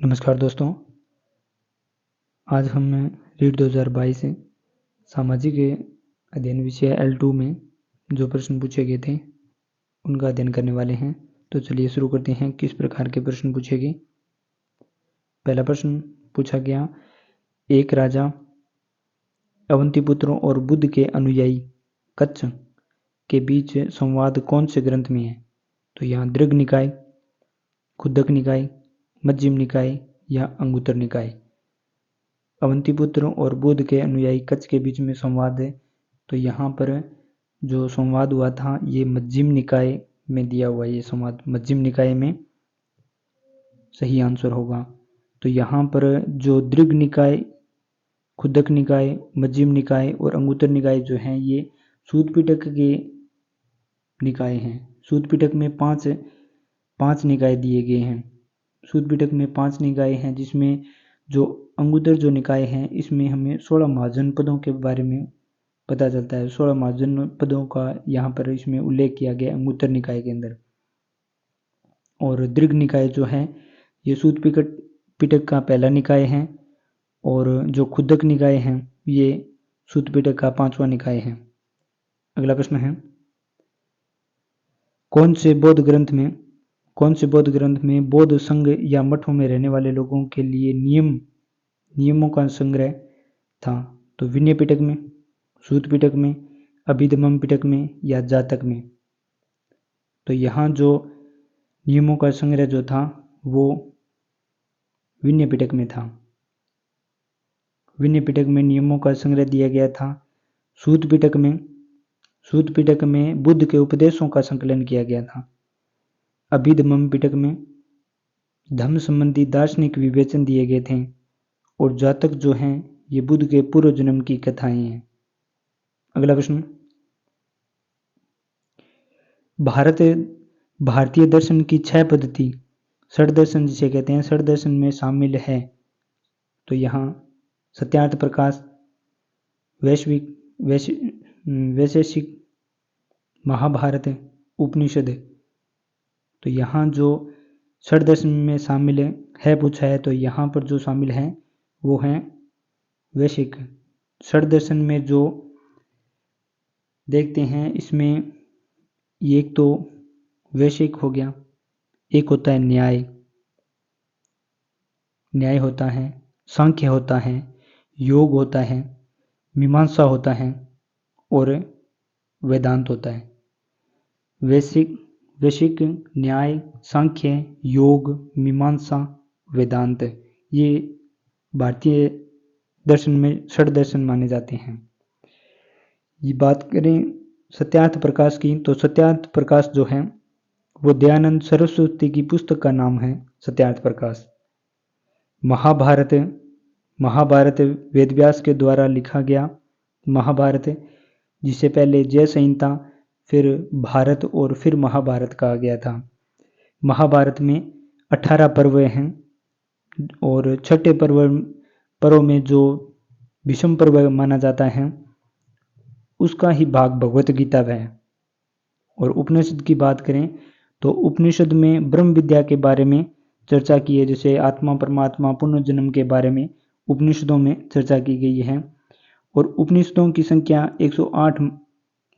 नमस्कार दोस्तों, आज हम रीट 2022 से सामाजिक अध्ययन विषय L2 में जो प्रश्न पूछे गए थे उनका अध्ययन करने वाले हैं। तो चलिए शुरू करते हैं। किस प्रकार के प्रश्न पूछे गए। पहला प्रश्न पूछा गया, एक राजा अवंतीपुत्रों और बुद्ध के अनुयायी कच्छ के बीच संवाद कौन से ग्रंथ में है। तो यहाँ दृढ़ निकाय, खुद्दक निकाय, मध्यम निकाय या अंगुत्तर निकाय। अवंतीपुत्र और बुद्ध के अनुयायी कच्छ के बीच में संवाद है, तो यहाँ पर जो संवाद हुआ था ये मध्यम निकाय में दिया हुआ है। ये संवाद मध्यम निकाय में सही आंसर होगा। तो यहाँ पर जो दृढ़ निकाय, खुद्दक निकाय, मध्यम निकाय और अंगुत्तर निकाय जो हैं ये सूत पिटक के निकाय हैं। सूत पिटक में पांच निकाय दिए गए हैं। सूत पिटक में 5 निकाय हैं, जिसमें जो अंगुत्तर जो निकाय हैं इसमें हमें 16 महाजन पदों के बारे में पता चलता है। 16 महाजन पदों का यहाँ पर इसमें उल्लेख किया गया अंगुत्तर निकाय के अंदर। और दृढ़ निकाय जो है ये सूत पिटक का पहला निकाय है, और जो खुद्दक निकाय है ये सूत पिटक का 5वां निकाय है। अगला प्रश्न है, कौन से बौद्ध ग्रंथ में बौद्ध संघ या मठों में रहने वाले लोगों के लिए नियमों का संग्रह था। तो विनय पिटक में, सूत पिटक में, अभिधम्म पिटक में या जातक में। तो यहाँ जो नियमों का संग्रह जो था वो विनय पिटक में था। विनय पिटक में नियमों का संग्रह दिया गया था। सूत पिटक में बुद्ध के उपदेशों का संकलन किया गया था। अभिधम्म पिटक में धम्म संबंधी दार्शनिक विवेचन दिए गए थे। और जातक जो हैं ये बुद्ध के पूर्व जन्म की कथाएं हैं। अगला प्रश्न, भारतीय दर्शन की 6 पद्धति षड दर्शन जिसे कहते हैं, षड दर्शन में शामिल है। तो यहाँ सत्यार्थ प्रकाश, वैशेषिक, महाभारत, उपनिषद। तो यहाँ जो षड दर्शन में शामिल है पूछा है, तो यहाँ पर जो शामिल है वो है वैशेषिक। षड दर्शन में जो देखते हैं इसमें एक तो वैशेषिक हो गया, एक होता है न्याय होता है, सांख्य होता है, योग होता है, मीमांसा होता है और वेदांत होता है। वैशेषिक, न्याय, सांख्य, योग, मीमांसा, वेदांत, ये भारतीय दर्शन में षड दर्शन माने जाते हैं। ये बात करें सत्यार्थ प्रकाश की, तो सत्यार्थ प्रकाश जो है वो दयानंद सरस्वती की पुस्तक का नाम है सत्यार्थ प्रकाश। महाभारत वेदव्यास के द्वारा लिखा गया महाभारत, जिसे पहले जय संहिता, फिर भारत और फिर महाभारत कहा गया था। महाभारत में 18 पर्व हैं और छठे पर्व में जो भीष्म पर्व माना जाता है उसका ही भाग भगवत गीता है। और उपनिषद की बात करें तो उपनिषद में ब्रह्म विद्या के बारे में चर्चा की है, जैसे आत्मा, परमात्मा, पुनर्जन्म के बारे में उपनिषदों में चर्चा की गई है। और उपनिषदों की संख्या 108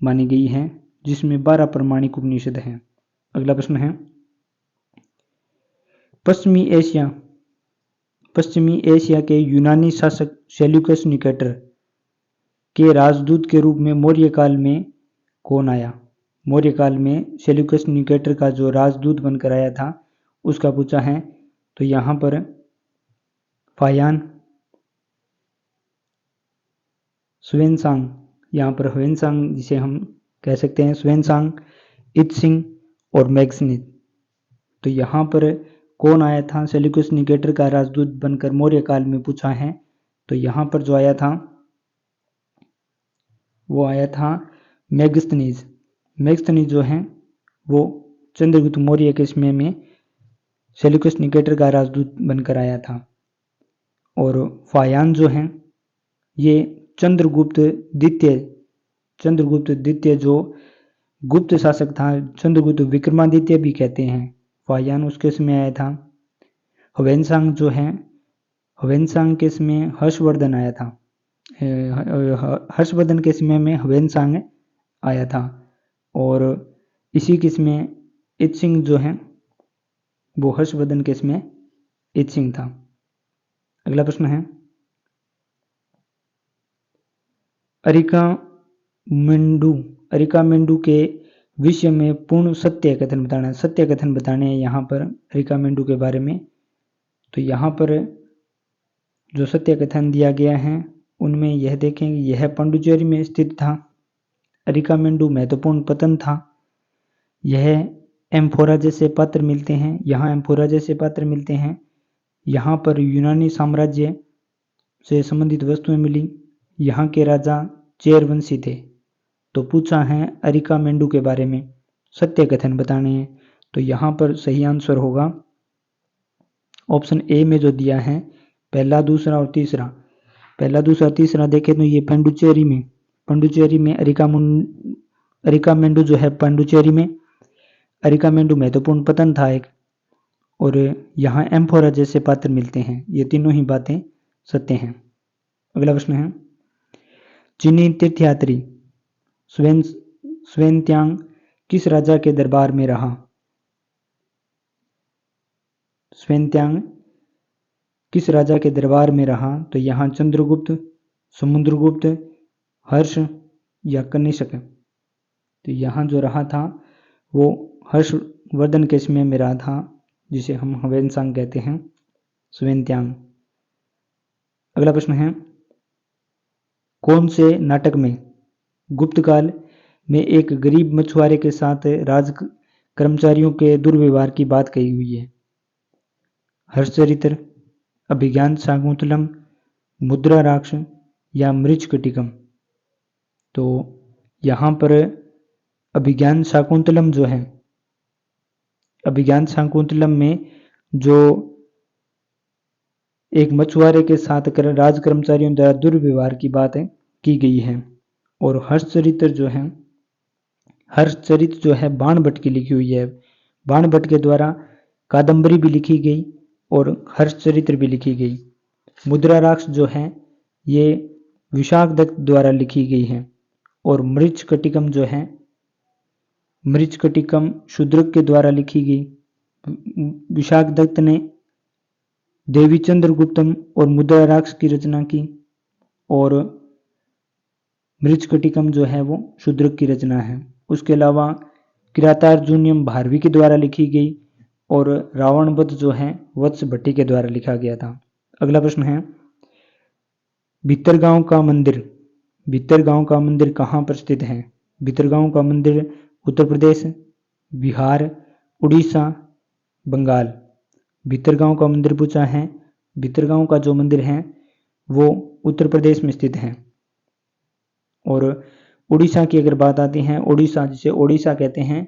मानी गई है, जिसमें 12 प्रमाणिक उपनिषद हैं। अगला प्रश्न है, पश्चिमी एशिया के यूनानी शासक सेल्यूकस निकेटर के राजदूत के रूप में मौर्य काल में कौन आया। मौर्य काल में सेल्यूकस निकेटर का जो राजदूत बनकर आया था उसका पूछा है। तो यहाँ पर फायान, ह्वेनसांग, यहाँ पर ह्वेनसांग जिसे हम कह सकते हैं ह्वेनसांग, इत्सिंग और मैग्सनित। तो यहाँ पर कौन आया था सेल्यूकस निकेटर का राजदूत बनकर मौर्य काल में पूछा है। तो यहाँ पर जो आया था वो आया था मैग्सनीज जो है वो चंद्रगुप्त मौर्य के समय में सेल्यूकस निकेटर का राजदूत बनकर आया था। और फायान जो है ये चंद्रगुप्त द्वितीय जो गुप्त शासक था, चंद्रगुप्त विक्रमादित्य भी कहते हैं, फायान उसके समय आया था। ह्वेनसांग जो है, ह्वेनसांग के समय हर्षवर्धन आया था, हर्षवर्धन के समय में ह्वेनसांग आया था, और इसी के समय इत्सिंग जो है वो हर्षवर्धन के समय इत्सिंग था। अगला प्रश्न है, अरिकामेंडू के विषय में पूर्ण सत्य कथन बताना है। सत्य कथन बताने हैं यहाँ पर अरिकामेंडू के बारे में। तो यहाँ पर जो सत्य कथन दिया गया है उनमें यह देखें कि यह पांडुचेरी में स्थित था। अरिकामेंडू महत्वपूर्ण पतन था। यह एम्फोरा जैसे पात्र मिलते हैं, यहाँ एम्फोरा जैसे पात्र मिलते हैं। यहाँ पर यूनानी साम्राज्य से संबंधित वस्तुएं मिली। यहाँ के राजा चेरवंशी थे। तो पूछा है अरिकामेंडू के बारे में सत्य कथन बताने हैं। तो यहाँ पर सही आंसर होगा ऑप्शन ए में जो दिया है, पहला, दूसरा और तीसरा। पहला, दूसरा, तीसरा देखें तो ये पांडुचेरी में अरिकामेंडू जो है पांडुचेरी में अरिकामेंडू महत्वपूर्ण पतन था एक, और यहाँ एम्फोरा जैसे पात्र मिलते हैं। ये तीनों ही बातें सत्य हैं। अगला प्रश्न है, चीनी तीर्थयात्री स्वेनत्यांग किस राजा के दरबार में रहा? स्वेनत्यांग किस राजा के दरबार में रहा? तो यहाँ चंद्रगुप्त, समुद्रगुप्त, हर्ष या कनिष्क। तो यहाँ जो रहा था वो हर्षवर्धन के समय में रहा था, जिसे हम ह्वेनसांग कहते हैं, स्वेनत्यांग। अगला प्रश्न है, कौन से नाटक में गुप्तकाल में एक गरीब मछुआरे के साथ राज कर्मचारियों के दुर्व्यवहार की बात कही हुई है? हर्षचरित्र, अभिज्ञान शाकुंतलम, मुद्रा राक्ष या मृच्छकटिकम। तो यहाँ पर अभिज्ञान शाकुंतलम जो है, अभिज्ञान शाकुंतलम में जो एक मछुआरे के साथ राज कर्मचारियों द्वारा दुर्व्यवहार की बात की गई है। और हर्षचरित्र जो है बाणभट्ट की लिखी हुई है। बाणभट्ट के द्वारा कादम्बरी भी लिखी गई और हर्षचरित्र भी लिखी गई। मुद्रा राक्ष जो है ये विशाखदत्त द्वारा लिखी गई है। और मृच्छकटिकम जो है, मृच्छकटिकम शूद्रक के द्वारा लिखी गई। विशाखदत्त ने देवी चंद्रगुप्तम और मुद्रा राक्ष की रचना की, और मृच्छकटिकम जो है वो शूद्रक की रचना है। उसके अलावा किरातार्जुनीयम भारवी के द्वारा लिखी गई, और रावण वध जो है वत्स भट्टी के द्वारा लिखा गया था। अगला प्रश्न है, भितरगांव का मंदिर कहाँ पर स्थित है? भितरगांव का मंदिर उत्तर प्रदेश, बिहार, उड़ीसा, बंगाल। भितरगांव का मंदिर पूछा है। भितरगांव का जो मंदिर है वो उत्तर प्रदेश में स्थित है। और उड़ीसा की अगर बात आती है, उड़ीसा जिसे ओडिशा कहते हैं,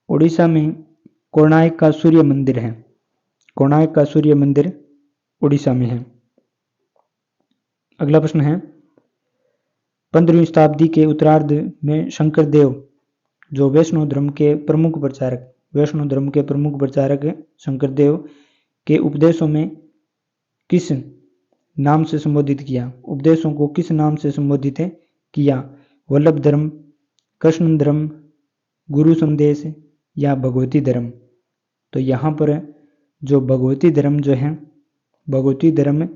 उड़ीसा में कोणार्क का सूर्य मंदिर है। कोणार्क का सूर्य मंदिर उड़ीसा में है। अगला प्रश्न है, 15वीं शताब्दी के उत्तरार्ध में शंकरदेव जो वैष्णव धर्म के प्रमुख प्रचारक शंकरदेव के उपदेशों में किस नाम से संबोधित किया? उपदेशों को किस नाम से संबोधित किया? वल्लभ धर्म, कृष्ण धर्म, गुरु संदेश या भगवती धर्म। तो यहाँ पर जो भगवती धर्म जो है, भगवती धर्म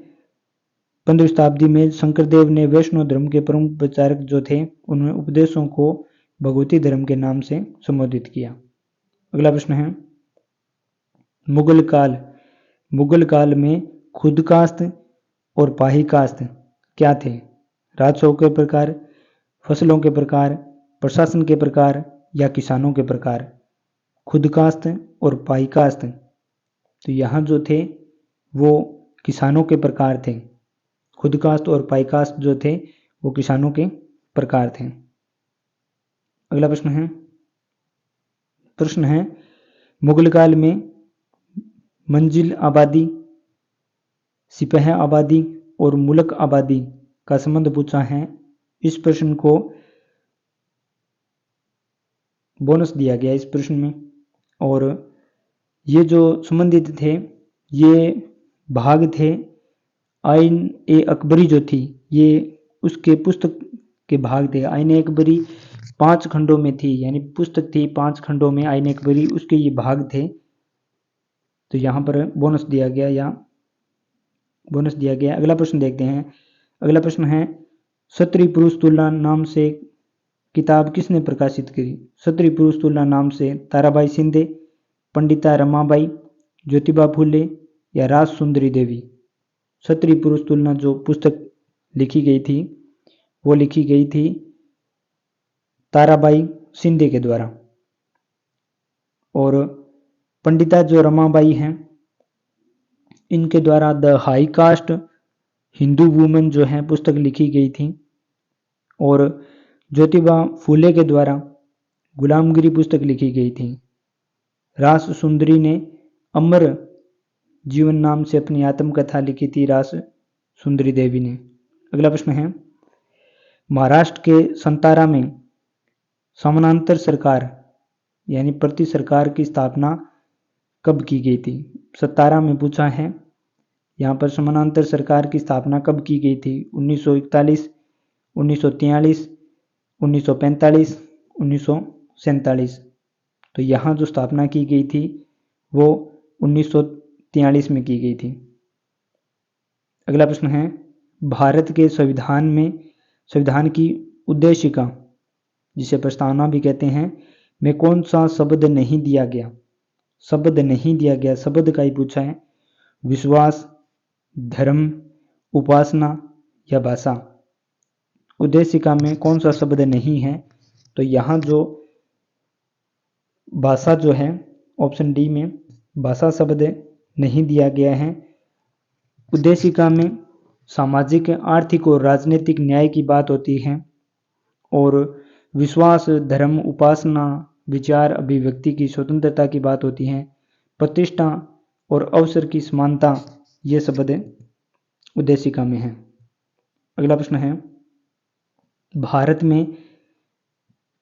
15वीं शताब्दी में शंकरदेव ने वैष्णव धर्म के प्रमुख प्रचारक जो थे उन्होंने उपदेशों को भगवती धर्म के नाम से संबोधित किया। अगला प्रश्न है, मुगल काल में खुदकास्त और पाहीकास्त क्या थे? राजस्व के प्रकार, फसलों के प्रकार, प्रशासन के प्रकार या किसानों के प्रकार। खुदकास्त और पाहीकास्त, तो यहाँ जो थे वो किसानों के प्रकार थे। खुदकास्त और पाहीकास्त जो थे वो किसानों के प्रकार थे। अगला प्रश्न है, मुगल काल में मंजिल आबादी, सिपह आबादी और मुल्क आबादी का संबंध पूछा है। इस प्रश्न को बोनस दिया गया इस प्रश्न में। और ये जो संबंधित थे ये भाग थे। आइन ए अकबरी जो थी ये उसके पुस्तक के भाग थे। आइन ए अकबरी 5 खंडों में थी, यानी पुस्तक थी 5 खंडों में आइन ए अकबरी, उसके ये भाग थे। तो यहाँ पर बोनस दिया गया या बोनस दिया गया। अगला प्रश्न देखते हैं। अगला प्रश्न है क्षत्रिय पुरुष तुलना नाम से किताब किसने प्रकाशित की? क्षत्रिय पुरुष तुलना नाम से ताराबाई शिंदे, पंडिता रमाबाई, ज्योतिबा फूले या राज सुंदरी देवी? क्षत्रिय पुरुष तुलना जो पुस्तक लिखी गई थी वो लिखी गई थी ताराबाई शिंदे के द्वारा। और पंडिता जो रमाबाई हैं इनके द्वारा the high cast Hindu women जो है पुस्तक लिखी गई थी। और ज्योतिबा फूले के द्वारा गुलामगिरी पुस्तक लिखी गई थी। रास सुंदरी ने अमर जीवन नाम से अपनी आत्मकथा लिखी थी, रास सुंदरी देवी ने। अगला प्रश्न है महाराष्ट्र के संतारा में समानांतर सरकार यानी प्रति सरकार की स्थापना कब की गई थी? सतारा में पूछा है। यहाँ पर समानांतर सरकार की स्थापना कब की गई थी? 1941, 1943, 1945, 1947। तो यहाँ जो स्थापना की गई थी वो 1943 में की गई थी। अगला प्रश्न है भारत के संविधान की उद्देशिका जिसे प्रस्तावना भी कहते हैं में कौन सा शब्द नहीं दिया गया? शब्द नहीं दिया गया, शब्द का ही पूछा है। विश्वास, धर्म, उपासना या भाषा? उद्देशिका में कौन सा शब्द नहीं है? तो यहाँ जो भाषा जो है ऑप्शन डी में भाषा शब्द नहीं दिया गया है। उद्देशिका में सामाजिक, आर्थिक और राजनीतिक न्याय की बात होती है। और विश्वास, धर्म, उपासना, विचार, अभिव्यक्ति की स्वतंत्रता की बात होती है। प्रतिष्ठा और अवसर की समानता ये शब्द उद्देशिका में है। अगला प्रश्न है भारत में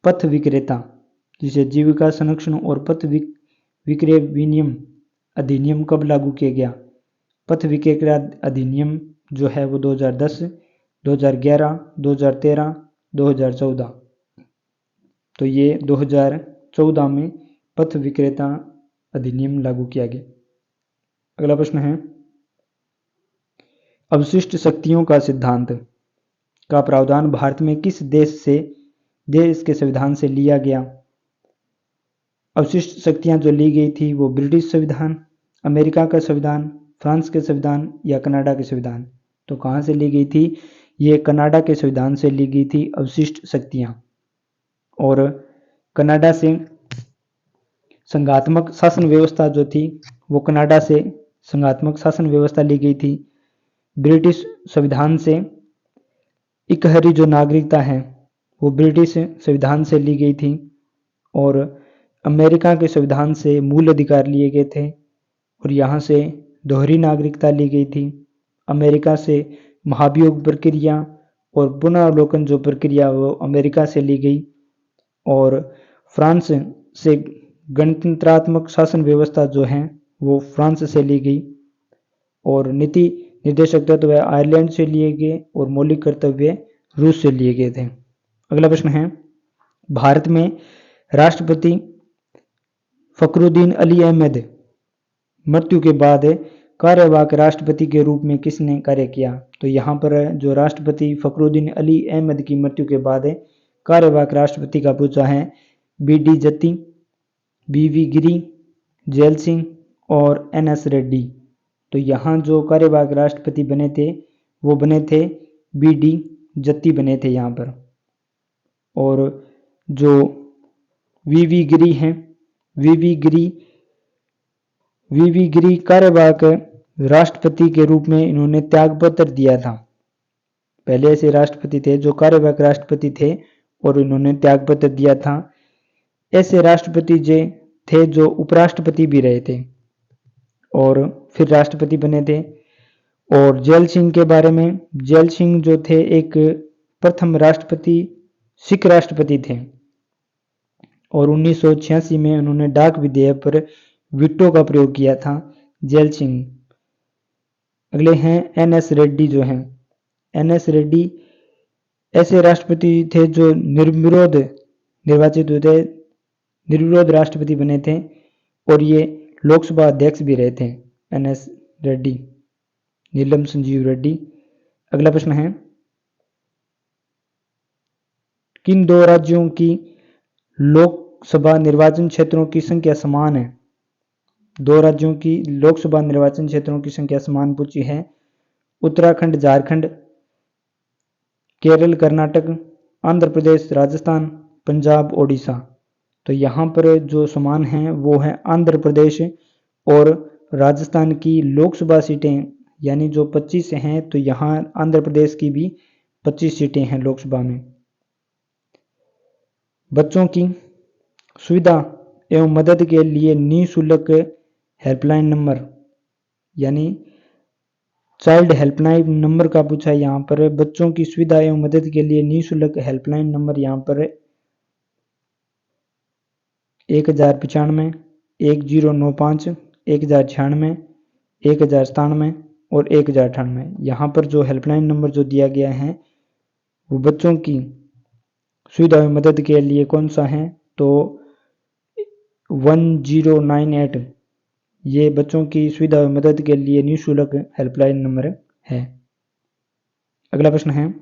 पथ विक्रेता जिसे जीविका संरक्षण और पथ विक्रय विनियम अधिनियम कब लागू किया गया? पथ विक्रेता अधिनियम जो है वो 2010, 2011, 2013, 2014। तो ये 2014 में पथ विक्रेता अधिनियम लागू किया गया। अगला प्रश्न है अवशिष्ट शक्तियों का सिद्धांत का प्रावधान भारत में किस देश के संविधान से लिया गया? अवशिष्ट शक्तियां जो ली गई थी वो ब्रिटिश संविधान, अमेरिका का संविधान, फ्रांस के संविधान या कनाडा के संविधान? तो कहाँ से ली गई थी? ये कनाडा के संविधान से ली गई थी अवशिष्ट शक्तियां। और कनाडा से संघात्मक शासन व्यवस्था जो थी वो कनाडा से संघात्मक शासन व्यवस्था ली गई थी। ब्रिटिश संविधान से इकहरी जो नागरिकता है वो ब्रिटिश संविधान से ली गई थी। और अमेरिका के संविधान से मूल अधिकार लिए गए थे और यहाँ से दोहरी नागरिकता ली गई थी। अमेरिका से महाभियोग प्रक्रिया और पुनरावलोकन जो प्रक्रिया वो अमेरिका से ली गई। और फ्रांस से गणतंत्रात्मक शासन व्यवस्था जो है वो फ्रांस से ली गई। और नीति निर्देशक तत्व आयरलैंड से लिए गए और मौलिक कर्तव्य रूस से लिए गए थे। अगला प्रश्न है भारत में राष्ट्रपति फखरुद्दीन अली अहमद मृत्यु के बाद कार्यवाहक राष्ट्रपति के रूप में किसने कार्य किया? तो यहाँ पर जो राष्ट्रपति फखरुद्दीन अली अहमद की मृत्यु के बाद कार्यवाहक राष्ट्रपति का पूछा है बी.डी. जत्ती, बी.वी. गिरी, जैल सिंह और एन.एस. रेड्डी। तो यहाँ जो कार्यवाहक राष्ट्रपति बने थे वो बने थे बी.डी. जत्ती बने थे यहाँ पर। और जो वी.वी. गिरी हैं, वी.वी. गिरी कार्यवाहक राष्ट्रपति के रूप में इन्होंने त्यागपत्र दिया था। पहले ऐसे राष्ट्रपति थे जो कार्यवाहक राष्ट्रपति थे और इन्होंने त्यागपत्र दिया था। ऐसे राष्ट्रपति जे थे जो उपराष्ट्रपति भी रहे थे और फिर राष्ट्रपति बने थे। और जैल सिंह के बारे में, जैल सिंह जो थे एक प्रथम राष्ट्रपति, सिख राष्ट्रपति थे और 1986 में उन्होंने डाक विधेयक पर वीटो का प्रयोग किया था जैल सिंह। अगले हैं NS रेड्डी जो हैं। NS रेड्डी ऐसे राष्ट्रपति थे जो निर्विरोध निर्वाचित हुए थे, निर्विरोध राष्ट्रपति बने थे और ये लोकसभा अध्यक्ष भी रहे थे NS रेड्डी, नीलम संजीव रेड्डी। अगला प्रश्न है, किन दो राज्यों की लोकसभा निर्वाचन क्षेत्रों की संख्या समान है? दो राज्यों की लोकसभा निर्वाचन क्षेत्रों की संख्या समान पूछी है। उत्तराखंड झारखंड, केरल कर्नाटक, आंध्र प्रदेश राजस्थान, पंजाब ओडिशा। तो यहाँ पर जो समान हैं वो है आंध्र प्रदेश और राजस्थान की लोकसभा सीटें, यानी जो 25 हैं, तो यहाँ आंध्र प्रदेश की भी 25 सीटें हैं लोकसभा में। बच्चों की सुविधा एवं मदद के लिए निःशुल्क हेल्पलाइन नंबर, यानी चाइल्ड हेल्पलाइन नंबर का पूछा है यहाँ पर। बच्चों की सुविधा एवं मदद के लिए निःशुल्क हेल्पलाइन नंबर यहाँ पर 1095, 1095, 1096, 1097 और 1098। यहाँ पर जो हेल्पलाइन नंबर जो दिया गया है वो बच्चों की सुविधा एवं मदद के लिए कौन सा है? तो 1098 ये बच्चों की सुविधा एवं मदद के लिए निःशुल्क हेल्पलाइन नंबर है। अगला प्रश्न है,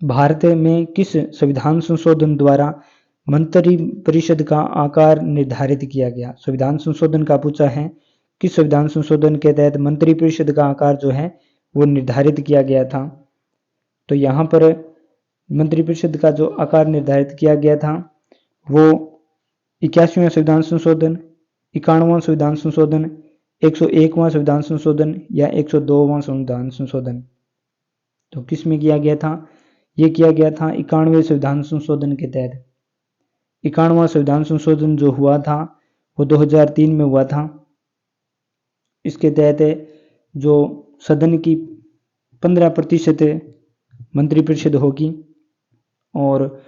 भारत में किस संविधान संशोधन द्वारा मंत्रिपरिषद का आकार निर्धारित किया गया? संविधान संशोधन का पूछा है, किस संविधान संशोधन के तहत मंत्रिपरिषद का आकार जो है वो निर्धारित किया गया था? तो यहाँ पर मंत्रिपरिषद का जो आकार निर्धारित किया गया था वो 81वां संविधान संशोधन, 91वां संविधान संशोधन, 101वां संविधान संशोधन या 102वां संविधान संशोधन। तो किस में किया गया था? ये किया गया था 91वें संविधान संशोधन के तहत। 91वां संविधान संशोधन जो हुआ था वो 2003 में हुआ था। इसके तहत जो सदन की 15% मंत्रिपरिषद होगी और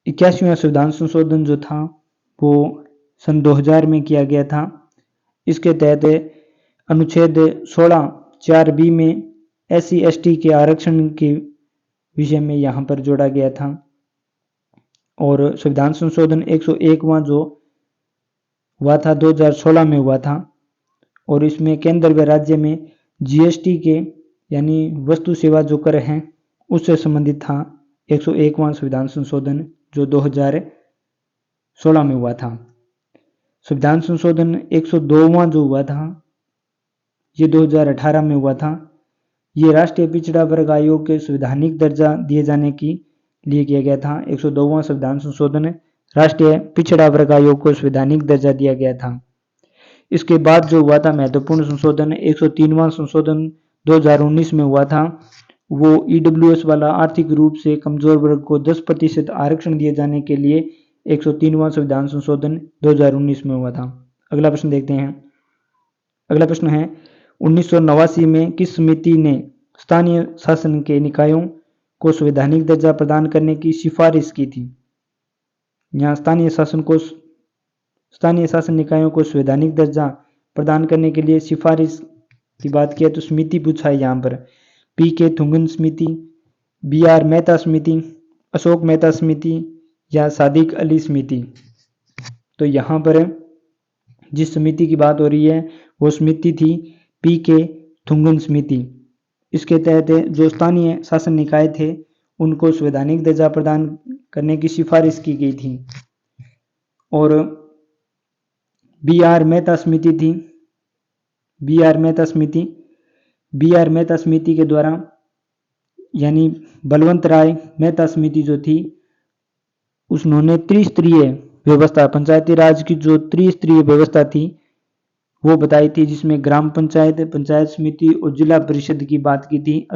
81वां संविधान संशोधन जो था वो सन 2000 में किया गया था। इसके तहत अनुच्छेद 16(4)(b) में SC/ST के आरक्षण के विषय में यहाँ पर जोड़ा गया था। और संविधान संशोधन 101वां जो हुआ था 2016 में हुआ था और इसमें केंद्र व राज्य में GST के यानी वस्तु सेवा जो कर हैं उससे संबंधित था 101वां संविधान संशोधन जो 2016 में हुआ था। संविधान संशोधन 102वां जो हुआ था ये 2018 में हुआ था। ये राष्ट्रीय पिछड़ा वर्ग आयोग के संवैधानिक दर्जा दिए जाने की लिए किया गया था। 102वां संविधान संशोधन राष्ट्रीय पिछड़ा वर्ग आयोग को संवैधानिक दर्जा दिया गया था। इसके बाद जो हुआ था महत्वपूर्ण संशोधन 103वां संशोधन 2019 में हुआ था। वो EWS वाला आर्थिक रूप से कमजोर वर्ग को 10% आरक्षण दिए जाने के लिए 103वां संविधान संशोधन 2019 में हुआ था। अगला प्रश्न देखते हैं। अगला प्रश्न है, 1989 में किस समिति ने स्थानीय शासन के निकायों को संवैधानिक दर्जा प्रदान करने की सिफारिश की थी? यहाँ स्थानीय शासन निकायों को संवैधानिक दर्जा प्रदान करने के लिए सिफारिश की बात की है तो समिति पूछा है यहाँ पर। PK थुंगन समिति, BR मेहता समिति, अशोक मेहता समिति या सादिक अली समिति। तो यहाँ पर जिस समिति की बात हो रही है वो समिति थी PK थुंगन समिति। इसके तहत जो स्थानीय शासन निकाय थे उनको संवैधानिक दर्जा प्रदान करने की सिफारिश की गई थी। और BR मेहता समिति थी, BR मेहता समिति के द्वारा यानी बलवंत राय मेहता समिति जो थी उन्होंने त्रिस्तरीय व्यवस्था, पंचायती राज की जो त्रिस्तरीय व्यवस्था थी वो बताई थी, जिसमें ग्राम पंचायत, पंचायत समिति और जिला परिषद की बात की थी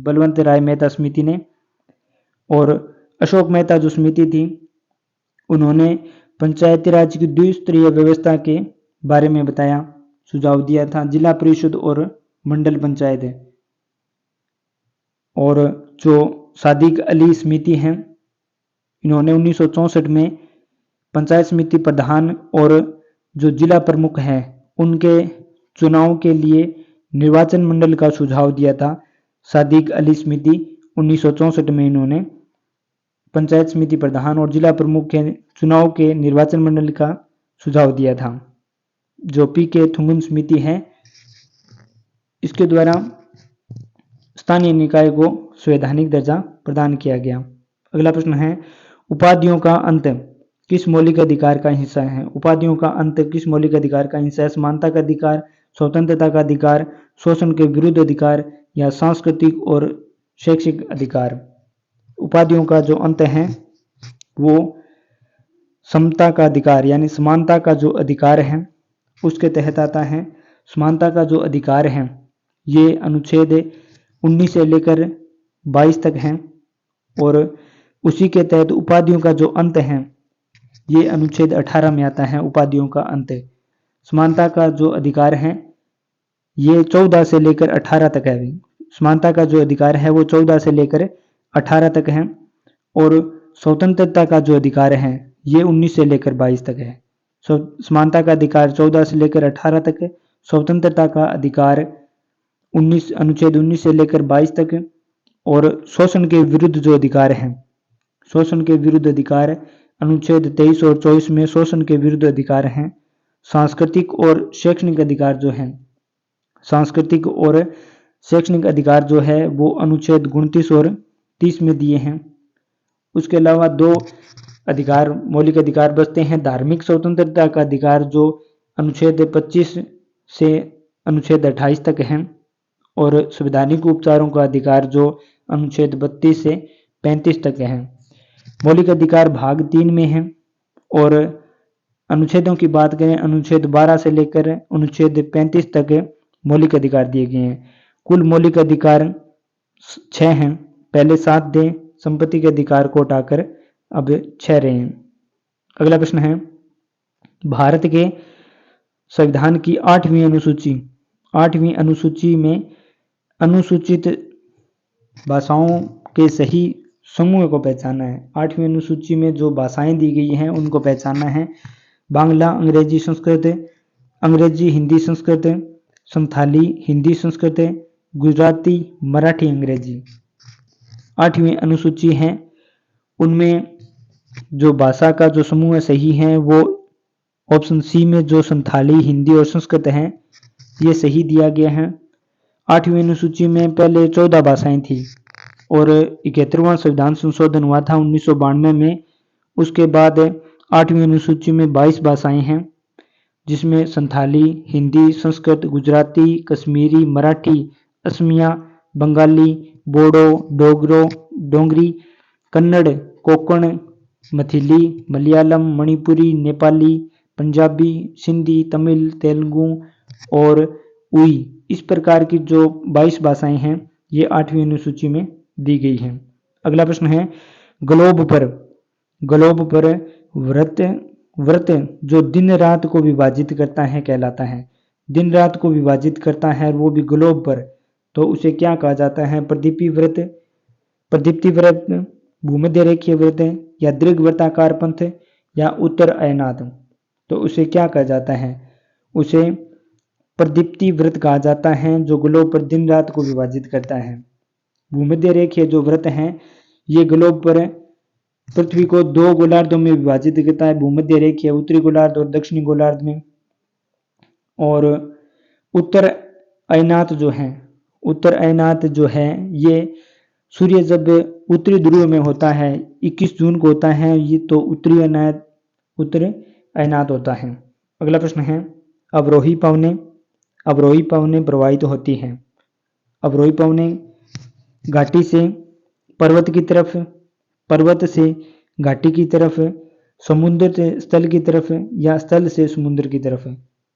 बलवंत राय मेहता समिति ने। और अशोक मेहता जो समिति थी उन्होंने पंचायती राज की द्विस्तरीय व्यवस्था के बारे में बताया, सुझाव दिया था, जिला परिषद और मंडल पंचायत। और जो सादिक अली समिति हैं इन्होंने 1964 में पंचायत समिति प्रधान और जो जिला प्रमुख हैं उनके चुनाव के लिए निर्वाचन मंडल का सुझाव दिया था। सादिक अली स्मृति 1964 में इन्होंने पंचायत समिति प्रधान और जिला प्रमुख के चुनाव के निर्वाचन मंडल का सुझाव दिया था। जो पी के थुंगन समिति है, इसके द्वारा स्थानीय निकाय को संवैधानिक दर्जा प्रदान किया गया। अगला प्रश्न है, उपाधियों का अंत किस मौलिक अधिकार का हिस्सा है? उपाधियों का अंत किस मौलिक अधिकार का हिस्सा है? समानता का अधिकार, स्वतंत्रता का अधिकार, शोषण के विरुद्ध अधिकार या सांस्कृतिक और शैक्षिक अधिकार? उपाधियों का जो अंत है वो समता का अधिकार यानी समानता का जो अधिकार है उसके तहत आता है। समानता का जो अधिकार है ये अनुच्छेद 19 से लेकर 22 तक है और उसी के तहत उपाधियों का जो अंत है ये अनुच्छेद 18 में आता है। उपाधियों का अंत समानता का जो अधिकार है ये 14 से लेकर 18 तक है। समानता का जो अधिकार है वो 14 से लेकर 18 तक है और स्वतंत्रता का जो अधिकार है ये 19 से लेकर 22 तक है। समानता का अधिकार 14 से लेकर 18 तक है, स्वतंत्रता का अधिकार अनुच्छेद 19 से लेकर 22 तक है और शोषण के विरुद्ध जो अधिकार है, शोषण के विरुद्ध अधिकार अनुच्छेद 23 और 24 में शोषण के विरुद्ध अधिकार हैं। सांस्कृतिक और शैक्षणिक अधिकार जो है, सांस्कृतिक और शैक्षणिक अधिकार जो है वो अनुच्छेद 29 और 30 में दिए हैं। उसके अलावा दो अधिकार मौलिक अधिकार बचते हैं। धार्मिक स्वतंत्रता का अधिकार जो अनुच्छेद 25 से अनुच्छेद 28 तक है और संवैधानिक उपचारों का अधिकार जो अनुच्छेद 32 से 35 तक है। मौलिक अधिकार भाग 3 में है और अनुच्छेदों की बात करें अनुच्छेद 12 से लेकर अनुच्छेद 35 तक मौलिक अधिकार दिए गए हैं। कुल मौलिक अधिकार 6 हैं, पहले 7 दें, संपत्ति के अधिकार को हटाकर अब 6 रहे हैं। अगला प्रश्न है, भारत के संविधान की 8वीं अनुसूची में अनुसूचित भाषाओं के सही समूह को पहचाना है। 8वीं अनुसूची में जो भाषाएं दी गई हैं उनको पहचानना है। बांग्ला, अंग्रेजी, संस्कृत, अंग्रेजी, हिंदी, संस्कृत, संथाली, हिंदी, संस्कृत, गुजराती, मराठी, अंग्रेजी। 8वीं अनुसूची है, उनमें जो भाषा का जो समूह सही है वो ऑप्शन सी में जो संथाली, हिंदी और संस्कृत है ये सही दिया गया है। 8वीं अनुसूची में पहले 14 भाषाएं थी और 71वां संविधान संशोधन हुआ था 1992 में। उसके बाद 8वीं अनुसूची में 22 भाषाएं हैं जिसमें संथाली, हिंदी, संस्कृत, गुजराती, कश्मीरी, मराठी, असमिया, बंगाली, बोडो, डोगरी, कन्नड़, कोंकण, मथिली, मलयालम, मणिपुरी, नेपाली, पंजाबी, सिंधी, तमिल, तेलुगु और उई, इस प्रकार की जो 22 भाषाएं हैं ये 8वीं अनुसूची में दी गई हैं। अगला प्रश्न है, ग्लोब पर व्रत जो दिन रात को विभाजित करता है कहलाता है। दिन रात को विभाजित करता है वो भी ग्लोब पर, तो उसे क्या कहा जाता है? प्रदीप्ति व्रत, भूमध्य रेखीय व्रत या दीर्घवृत्ताकार पंथ या उत्तर अयनात, तो उसे क्या कहा जाता है? उसे प्रदीप्ति व्रत कहा जाता है जो ग्लोब पर दिन रात को विभाजित करता है। भूमध्य रेखीय जो व्रत है ये ग्लोब पर पृथ्वी को 2 गोलार्धों में विभाजित करता है, भूमध्य रेखीय उत्तरी गोलार्ध और दक्षिणी गोलार्ध में। और उत्तर अयनात जो है ये सूर्य जब उत्तरी ध्रुव में होता है 21 जून को होता है, ये तो उत्तरी अयनात होता है। अगला प्रश्न है, अवरोही पवनें प्रवाहित होती हैं। अवरोही पवनें घाटी से पर्वत की तरफ, पर्वत से घाटी की तरफ, समुद्र से स्थल की तरफ या स्थल से समुद्र की तरफ।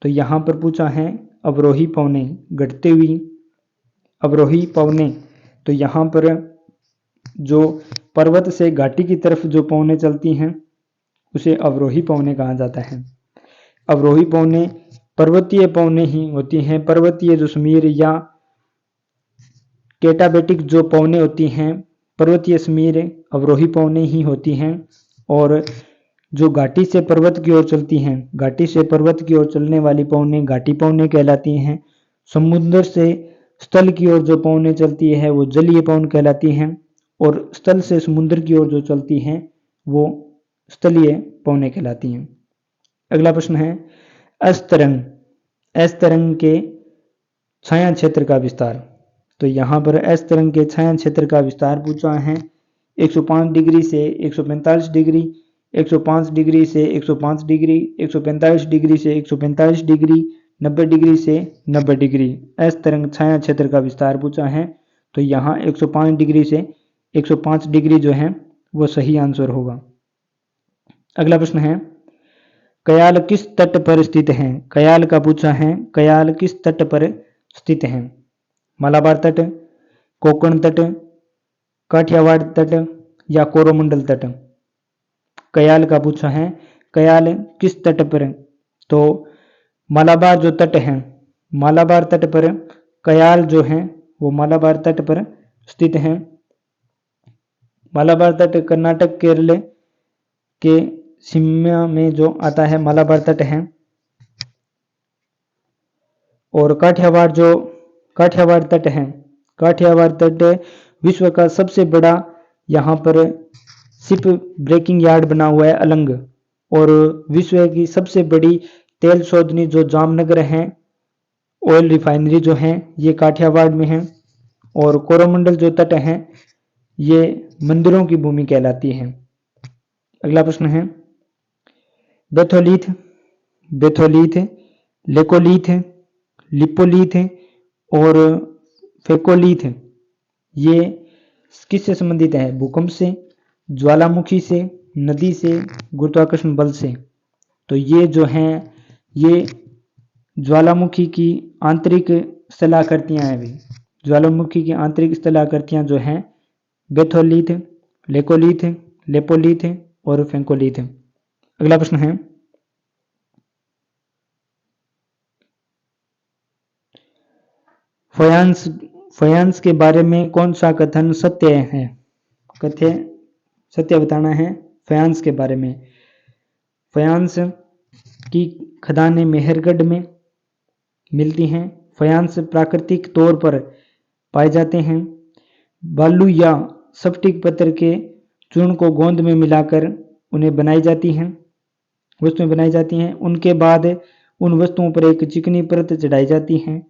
तो यहाँ पर पूछा है अवरोही पवनें घटती हुई अवरोही पवनें, तो यहाँ पर जो पर्वत से घाटी की तरफ जो पवनें चलती हैं उसे अवरोही पवनें कहा जाता है। अवरोही पवनें पर्वतीय पवनें ही होती हैं। पर्वतीय जो समीर या कैटाबेटिक जो पवनें होती हैं, पर्वतीय समीर अवरोही पवनें ही होती हैं। और जो घाटी से पर्वत की ओर चलती हैं, घाटी से पर्वत की ओर चलने वाली पवनें घाटी पवनें कहलाती हैं। समुद्र से स्थल की ओर जो पवनें चलती है वो जलीय पवन कहलाती हैं, और स्थल से समुद्र की ओर जो चलती हैं वो स्थलीय पवनें कहलाती हैं। अगला प्रश्न है अस्तरंग, अस्तरंग के छाया क्षेत्र का विस्तार। तो यहाँ पर अस्तरंग के छाया क्षेत्र का विस्तार पूछा है। 105 डिग्री से 145 डिग्री, 105 डिग्री से 105 डिग्री, 145 डिग्री से 145 डिग्री, 90 डिग्री से 90 डिग्री अस्तरंग छाया क्षेत्र का विस्तार पूछा है। तो यहाँ 105 डिग्री से 105 डिग्री जो है वो सही आंसर होगा। अगला प्रश्न है कयाल किस तट पर स्थित है। कयाल का पूछा है, कयाल किस तट पर स्थित है। मालाबार तट, कोंकण तट, काठियावाड़ तट या कोरोमंडल तट। कयाल का पूछा है, कयाल किस तट पर। तो मालाबार जो तट है, मालाबार तट पर कयाल जो है वो मालाबार तट पर स्थित है। मालाबार तट कर्नाटक केरल के सीमा में जो आता है मालाबार तट है। और काठियावाड़ जो काठियावाड़ तट है, काठियावाड़ तट विश्व का सबसे बड़ा यहाँ पर शिप ब्रेकिंग यार्ड बना हुआ है अलंग, और विश्व की सबसे बड़ी तेल शोधनी जो जामनगर है, ऑयल रिफाइनरी जो है ये काठियावाड़ में है। और कोरोमंडल जो तट है ये मंदिरों की भूमि कहलाती है। अगला प्रश्न है बेथोलीथ, बेथोलीथ, लेकोलीथ, लिपोलीथ और फेकोलीथ ये किससे संबंधित है। भूकंप से, ज्वालामुखी से, नदी से, गुरुत्वाकर्षण बल से। तो ये जो हैं ये ज्वालामुखी की आंतरिक स्थलाकृतियां हैं। भी ज्वालामुखी की आंतरिक स्थलाकृतियां जो हैं बेथोलीथ, लेकोलीथ, लेपोलीथ और फेकोलीथ। अगला प्रश्न है फयांस, फयांस के बारे में कौन सा कथन सत्य है। कथ्य सत्य बताना है फयांस के बारे में। फयांस की खदानें मेहरगढ़ में मिलती हैं। फयांस प्राकृतिक तौर पर पाए जाते हैं। बालू या स्फटिक पत्थर के चूर्ण को गोंद में मिलाकर उन्हें बनाई जाती हैं, वस्तुएं बनाई जाती हैं। उनके बाद उन वस्तुओं पर एक चिकनी परत चढ़ाई जाती है।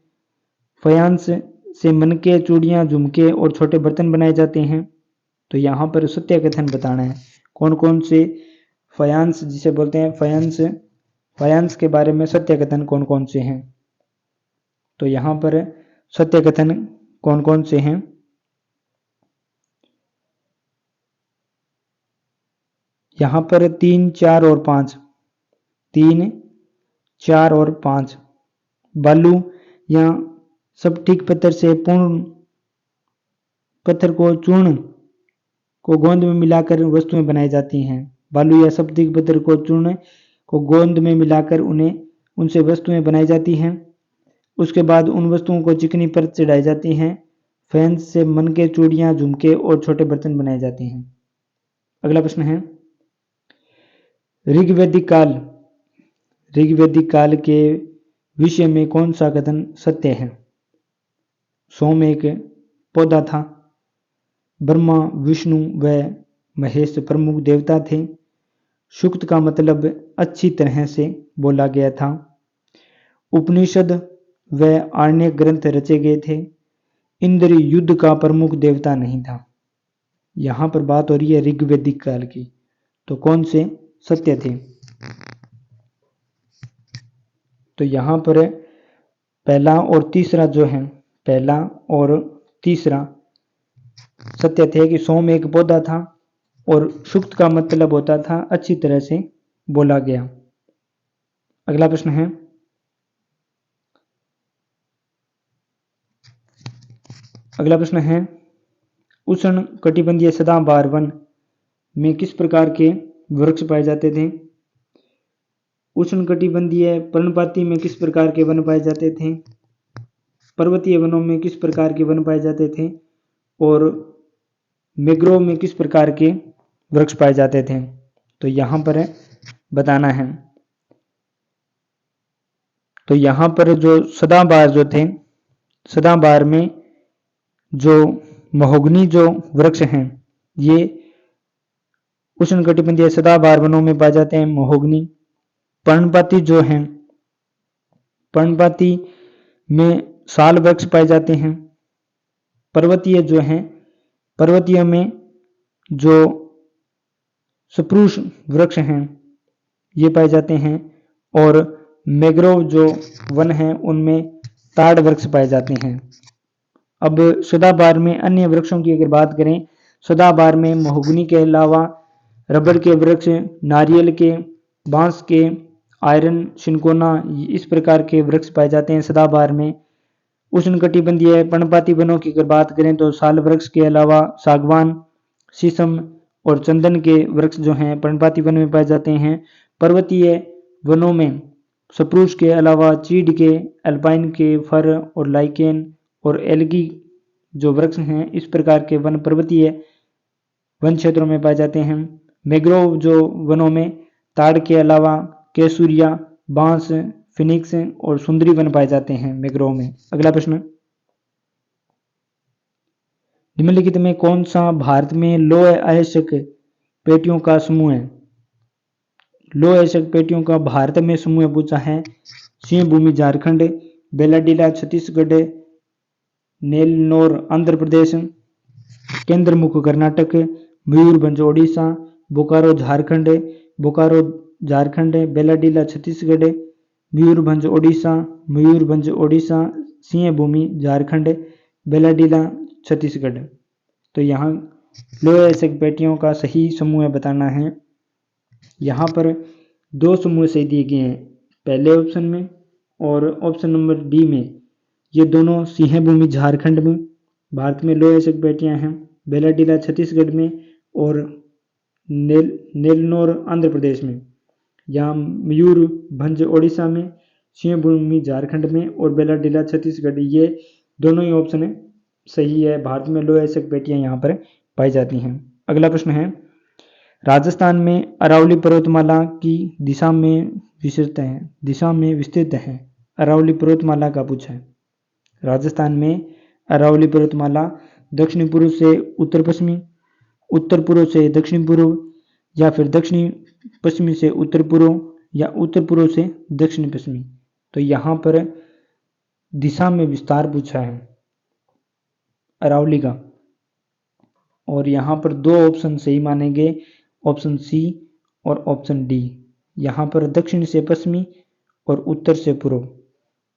फयांस से मनके, चूड़ियाँ, झुमके और छोटे बर्तन बनाए जाते हैं। तो यहाँ पर सत्य कथन बताना है कौन कौन से फयांस जिसे बोलते हैं फयांस, फयांस के बारे में सत्य कथन कौन कौन से हैं। तो यहाँ पर सत्य कथन कौन कौन से हैं। यहाँ पर 3, 4 और 5, 3, 4 और 5 बालू या स्फटिक पत्थर से पूर्ण पत्थर को चूर्ण को गोंद में मिलाकर वस्तुएं बनाई जाती हैं। बालू या स्फटिक पत्थर को चूर्ण को गोंद में मिलाकर उनसे वस्तुएं बनाई जाती हैं। उसके बाद उन वस्तुओं को चिकनी परत चढ़ाई जाती हैं। फैंस से मनके, चूड़ियाँ, झुमके और छोटे बर्तन बनाए जाते हैं। अगला प्रश्न है ऋग्वैदिक काल, ऋग्वैदिक काल के विषय में कौन सा कथन सत्य है। सोम एक पौधा था। ब्रह्मा, विष्णु व महेश प्रमुख देवता थे। सूक्त का मतलब अच्छी तरह से बोला गया था। उपनिषद व आरण्य ग्रंथ रचे गए थे। इंद्र युद्ध का प्रमुख देवता नहीं था। यहाँ पर बात हो रही है ऋग्वैदिक काल की। तो कौन से सत्य थे। तो यहाँ पर पहला और तीसरा जो है, पहला और तीसरा सत्य थे कि सोम एक पौधा था और सूक्त का मतलब होता था अच्छी तरह से बोला गया। अगला प्रश्न है उष्ण कटिबंधीय सदाबहार वन में किस प्रकार के वृक्ष पाए जाते थे। उष्ण कटिबंधीय पर्णपाती में किस प्रकार के वन पाए जाते थे। पर्वतीय वनों में किस प्रकार के वन पाए जाते थे। और मैंग्रोव में किस प्रकार के वृक्ष पाए जाते थे। तो यहाँ पर बताना है। तो यहाँ पर जो सदाबहार जो थे, सदाबहार में जो महोगनी जो वृक्ष हैं ये उष्णकटिबंधीय सदाबहार वनों में पाए जाते हैं। महोगनी, पर्णपाती जो हैं, पर्णपाती में साल वृक्ष पाए जाते हैं। पर्वतीय जो हैं, पर्वतीय में जो स्प्रूस वृक्ष हैं ये पाए जाते हैं। और मैंग्रोव जो वन हैं उनमें ताड़ वृक्ष पाए जाते हैं। अब सदाबहार में अन्य वृक्षों की अगर बात करें, सदाबहार में महोगनी के अलावा रबड़ के वृक्ष, नारियल के, बांस के, आयरन, सिनकोना, इस प्रकार के वृक्ष पाए जाते हैं सदाबहार में। उष्णकटिबंधीय पर्णपाती वनों की अगर बात करें तो साल वृक्ष के अलावा सागवान, शीशम और चंदन के वृक्ष जो हैं पर्णपाती वन में पाए जाते हैं। पर्वतीय वनों में स्प्रूस के अलावा चीड़ के, अल्पाइन के, फर और लाइकेन और एल्गी जो वृक्ष हैं, इस प्रकार के वन पर्वतीय वन क्षेत्रों में पाए जाते हैं। मैंग्रोव जो वनों में ताड़ के अलावा केसुरिया, बांस, फिनिक्स और सुंदरी वन पाए जाते हैं मैंग्रोव में। अगला प्रश्न, निम्नलिखित में कौन सा भारत में लौह अयस्क पेटियों का समूह है? लौह अयस्क पेटियों का भारत में समूह पूछा है। सिंहभूमि झारखंड, बेलाडीला छत्तीसगढ़, नेलनौर आंध्र प्रदेश, केंद्रमुख कर्नाटक, मयूरभंज ओडिशा, बोकारो झारखंड, बोकारो झारखंड, बेलाडीला छत्तीसगढ़, मयूरभंज ओडिशा, मयूरभंज ओडिशा, सिंहभूमि झारखंड, बेलाडीला छत्तीसगढ़। तो यहाँ लौह अयस्क पेटियों का सही समूह बताना है। यहाँ पर दो समूह सही दिए गए हैं, पहले ऑप्शन में और ऑप्शन नंबर डी में। ये दोनों सिंहभूमि झारखंड में भारत में लौह अयस्क पेटियाँ हैं, बेलाडीला छत्तीसगढ़ में और नेलनौर आंध्र प्रदेश में। यहाँ मयूरभंज ओडिशा में, सिंहभूमि झारखंड में और बेलाडीला छत्तीसगढ़, ये दोनों ही ऑप्शन सही है। भारत में लौह अयस्क पेटियाँ यहाँ पर पाई जाती हैं। अगला प्रश्न है, राजस्थान में अरावली पर्वतमाला की दिशा में विस्तृत है। अरावली पर्वतमाला का पूछा है। राजस्थान में अरावली पर्वतमाला दक्षिण पूर्व से उत्तर पश्चिमी, उत्तर पूर्व से दक्षिण पूर्व, या फिर दक्षिणी पश्चिमी से उत्तर पूर्व, या उत्तर पूर्व से दक्षिण पश्चिमी। तो यहाँ पर दिशा में विस्तार पूछा है अरावली का, और यहाँ पर दो ऑप्शन सही माने गए, ऑप्शन सी और ऑप्शन डी। यहाँ पर दक्षिण से पश्चिमी और उत्तर से पूर्व,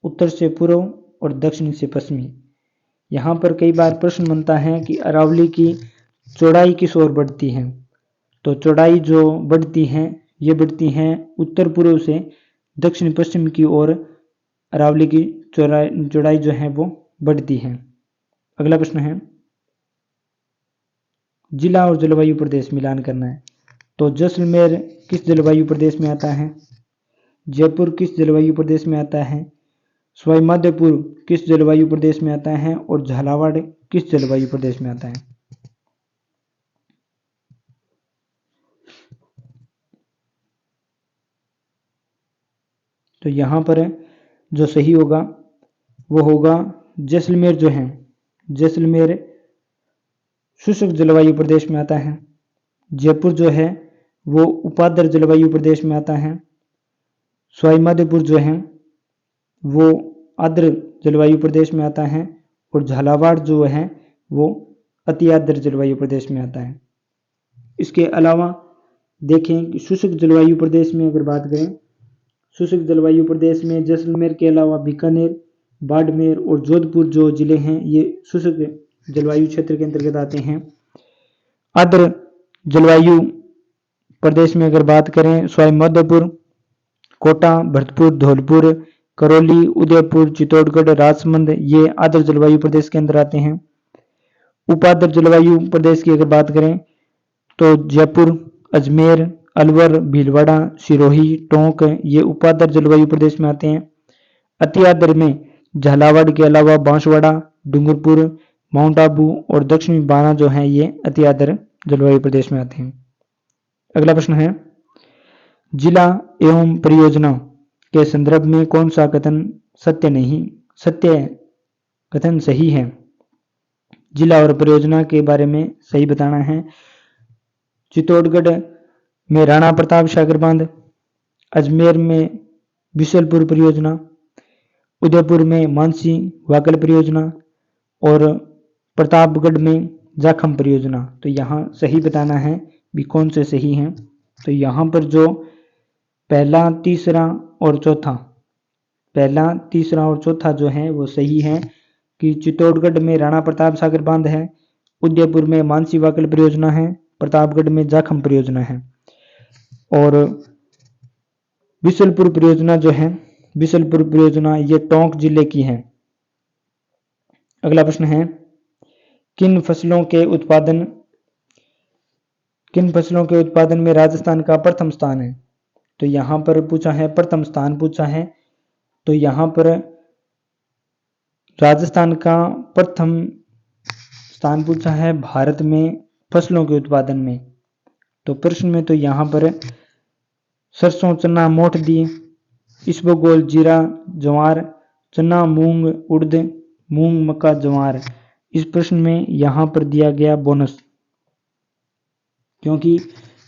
उत्तर से पूर्व और दक्षिण से पश्चिमी। यहाँ पर कई बार प्रश्न बनता है कि अरावली की चौड़ाई किस ओर बढ़ती है। तो चौड़ाई जो बढ़ती है ये बढ़ती है उत्तर पूर्व से दक्षिण पश्चिम की ओर, अरावली की चौड़ाई जो है वो बढ़ती है। अगला प्रश्न है, जिला और जलवायु प्रदेश मिलान करना है। तो जैसलमेर किस जलवायु प्रदेश में आता है? जयपुर किस जलवायु प्रदेश में आता है? सवाई माधोपुर किस जलवायु प्रदेश में आता है? और झालावाड़ किस जलवायु प्रदेश में आता है? तो यहाँ पर जो सही होगा वो होगा जैसलमेर जो है, जैसलमेर शुष्क जलवायु प्रदेश में आता है। जयपुर जो है वो उपाद्र जलवायु प्रदेश में आता है। सवाई माधोपुर जो है वो आर्द्र जलवायु प्रदेश में आता है। और झालावाड़ जो है वो अति आर्द्र जलवायु प्रदेश में आता है। इसके अलावा देखें कि शुष्क जलवायु प्रदेश में अगर बात करें, शुष्क जलवायु प्रदेश में जैसलमेर के अलावा बीकानेर, बाड़मेर और जोधपुर जो जिले हैं ये शुष्क जलवायु क्षेत्र के अंतर्गत आते हैं। आर्द्र जलवायु प्रदेश में अगर बात करें, सवाई माधोपुर, कोटा, भरतपुर, धौलपुर, करौली, उदयपुर, चित्तौड़गढ़, राजसमंद, ये आर्द्र जलवायु प्रदेश के अंदर आते हैं। उपाद्र जलवायु प्रदेश की अगर बात करें तो जयपुर, अजमेर, अलवर, भीलवाड़ा, सिरोही, टोंक, ये उपाद्र जलवायु प्रदेश में आते हैं। अति आर्द्र में झालावाड़ के अलावा बांसवाड़ा, डूंगरपुर, माउंट आबू और दक्षिणी बाना जो है ये अति आर्द्र जलवायु प्रदेश में आते हैं। अगला प्रश्न है, जिला एवं परियोजना के संदर्भ में कौन सा कथन सत्य कथन सही है? जिला और परियोजना के बारे में सही बताना है। चित्तौड़गढ़ में राणा प्रताप सागर बांध, अजमेर में बिशलपुर परियोजना, उदयपुर में मानसी वाकल परियोजना और प्रतापगढ़ में जाखम परियोजना। तो यहाँ सही बताना है भी कौन से सही हैं। तो यहाँ पर जो पहला तीसरा और चौथा जो है वो सही है कि चित्तौड़गढ़ में राणा प्रताप सागर बांध है, उदयपुर में मानसी वाकल परियोजना है, प्रतापगढ़ में जाखम परियोजना है। और बिशलपुर परियोजना जो है, बिशलपुर परियोजना ये टोंक जिले की है। अगला प्रश्न है किन फसलों के उत्पादन में राजस्थान का प्रथम स्थान है? तो यहाँ पर पूछा है, प्रथम स्थान पूछा है। तो यहाँ पर राजस्थान का प्रथम स्थान पूछा है भारत में फसलों के उत्पादन में। तो प्रश्न में तो यहाँ पर सरसों, चना, मोठ दिए, इसबगोल, जीरा, ज्वार, चना, मूंग, उड़द, मूंग, मक्का, ज्वार। इस प्रश्न में यहाँ पर दिया गया बोनस, क्योंकि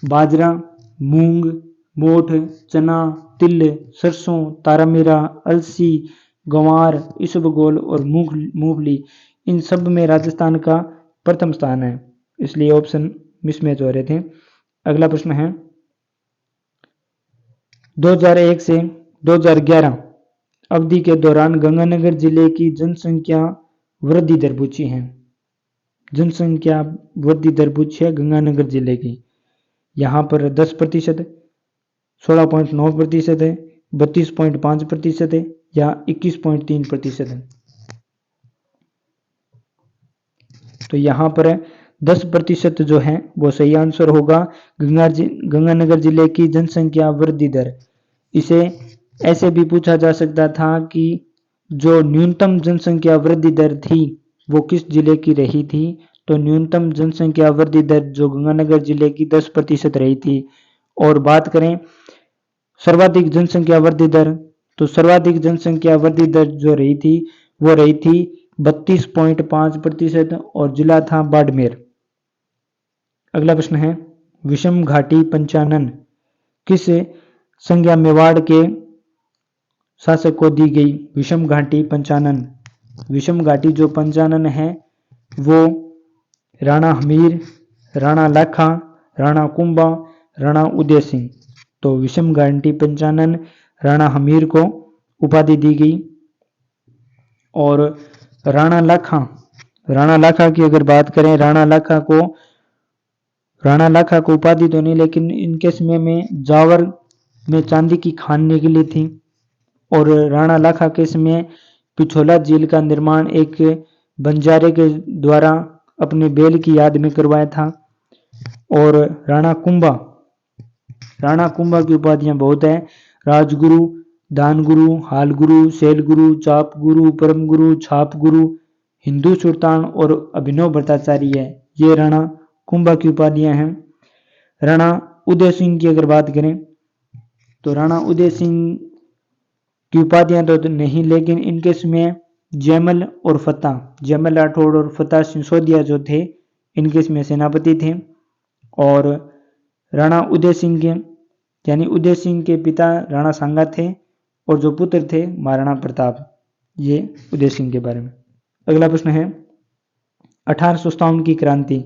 बाजरा, मूंग, मोठ, चना, तिल, सरसों, तारामीरा, अलसी, ग्वार, इसबगोल और मूंगफली, इन सब में राजस्थान का प्रथम स्थान है, इसलिए ऑप्शन मिसमैच हो रहे थे। अगला प्रश्न है 2001 से 2011 अवधि के दौरान गंगानगर जिले की जनसंख्या वृद्धि दर पूछी है। जनसंख्या वृद्धि दर पूछी है गंगानगर जिले की। यहाँ पर 10%, 16.9% है, 32.5% है या 21.3% है। तो यहाँ पर 10% जो है वो सही आंसर होगा। गंगानगर जिले की जनसंख्या वृद्धि दर, इसे ऐसे भी पूछा जा सकता था कि जो न्यूनतम जनसंख्या वृद्धि दर थी वो किस जिले की रही थी। तो न्यूनतम जनसंख्या वृद्धि दर जो गंगानगर जिले की 10% रही थी। और बात करें सर्वाधिक जनसंख्या वृद्धि दर, तो सर्वाधिक जनसंख्या वृद्धि दर जो रही थी वो रही थी 32.5% और जिला था बाड़मेर। अगला प्रश्न है विषम घाटी पंचानन किस संज्ञा मेवाड़ के शासक को दी गई? विषम घाटी पंचानन, विषम घाटी जो पंचानन है वो राणा हमीर, राणा लाखा, राणा कुंभा, राणा उदय सिंह। तो विषम घाटी पंचानन राणा हमीर को उपाधि दी गई। और राणा लाखा की अगर बात करें, राणा लाखा को उपाधि तो नहीं, लेकिन इनके समय में जावर में चांदी की खान निकली थी। और राणा लाखा के समय पिछोला झील का निर्माण एक बंजारे के द्वारा अपने बेल की याद में करवाया था। और राणा कुंभा की उपाधियां बहुत है, राजगुरु, दानगुरु, हालगुरु, शैलगुरु, चाप गुरु, परम गुरु, छाप गुरु, हिंदू सुल्तान और अभिनव भट्टाचार्य, ये राणा कुंभा की उपाधियां हैं। राणा उदय सिंह की अगर बात करें तो राणा उदय सिंह की उपाधियां तो नहीं, लेकिन इनके समय जयमल राठौड़ और फतेह सिंह जो थे इनके समय सेनापति थे। और राणा उदय सिंह के पिता राणा सांगा थे और जो पुत्र थे महाराणा प्रताप। ये उदय सिंह के बारे में। अगला प्रश्न है 1857 की क्रांति।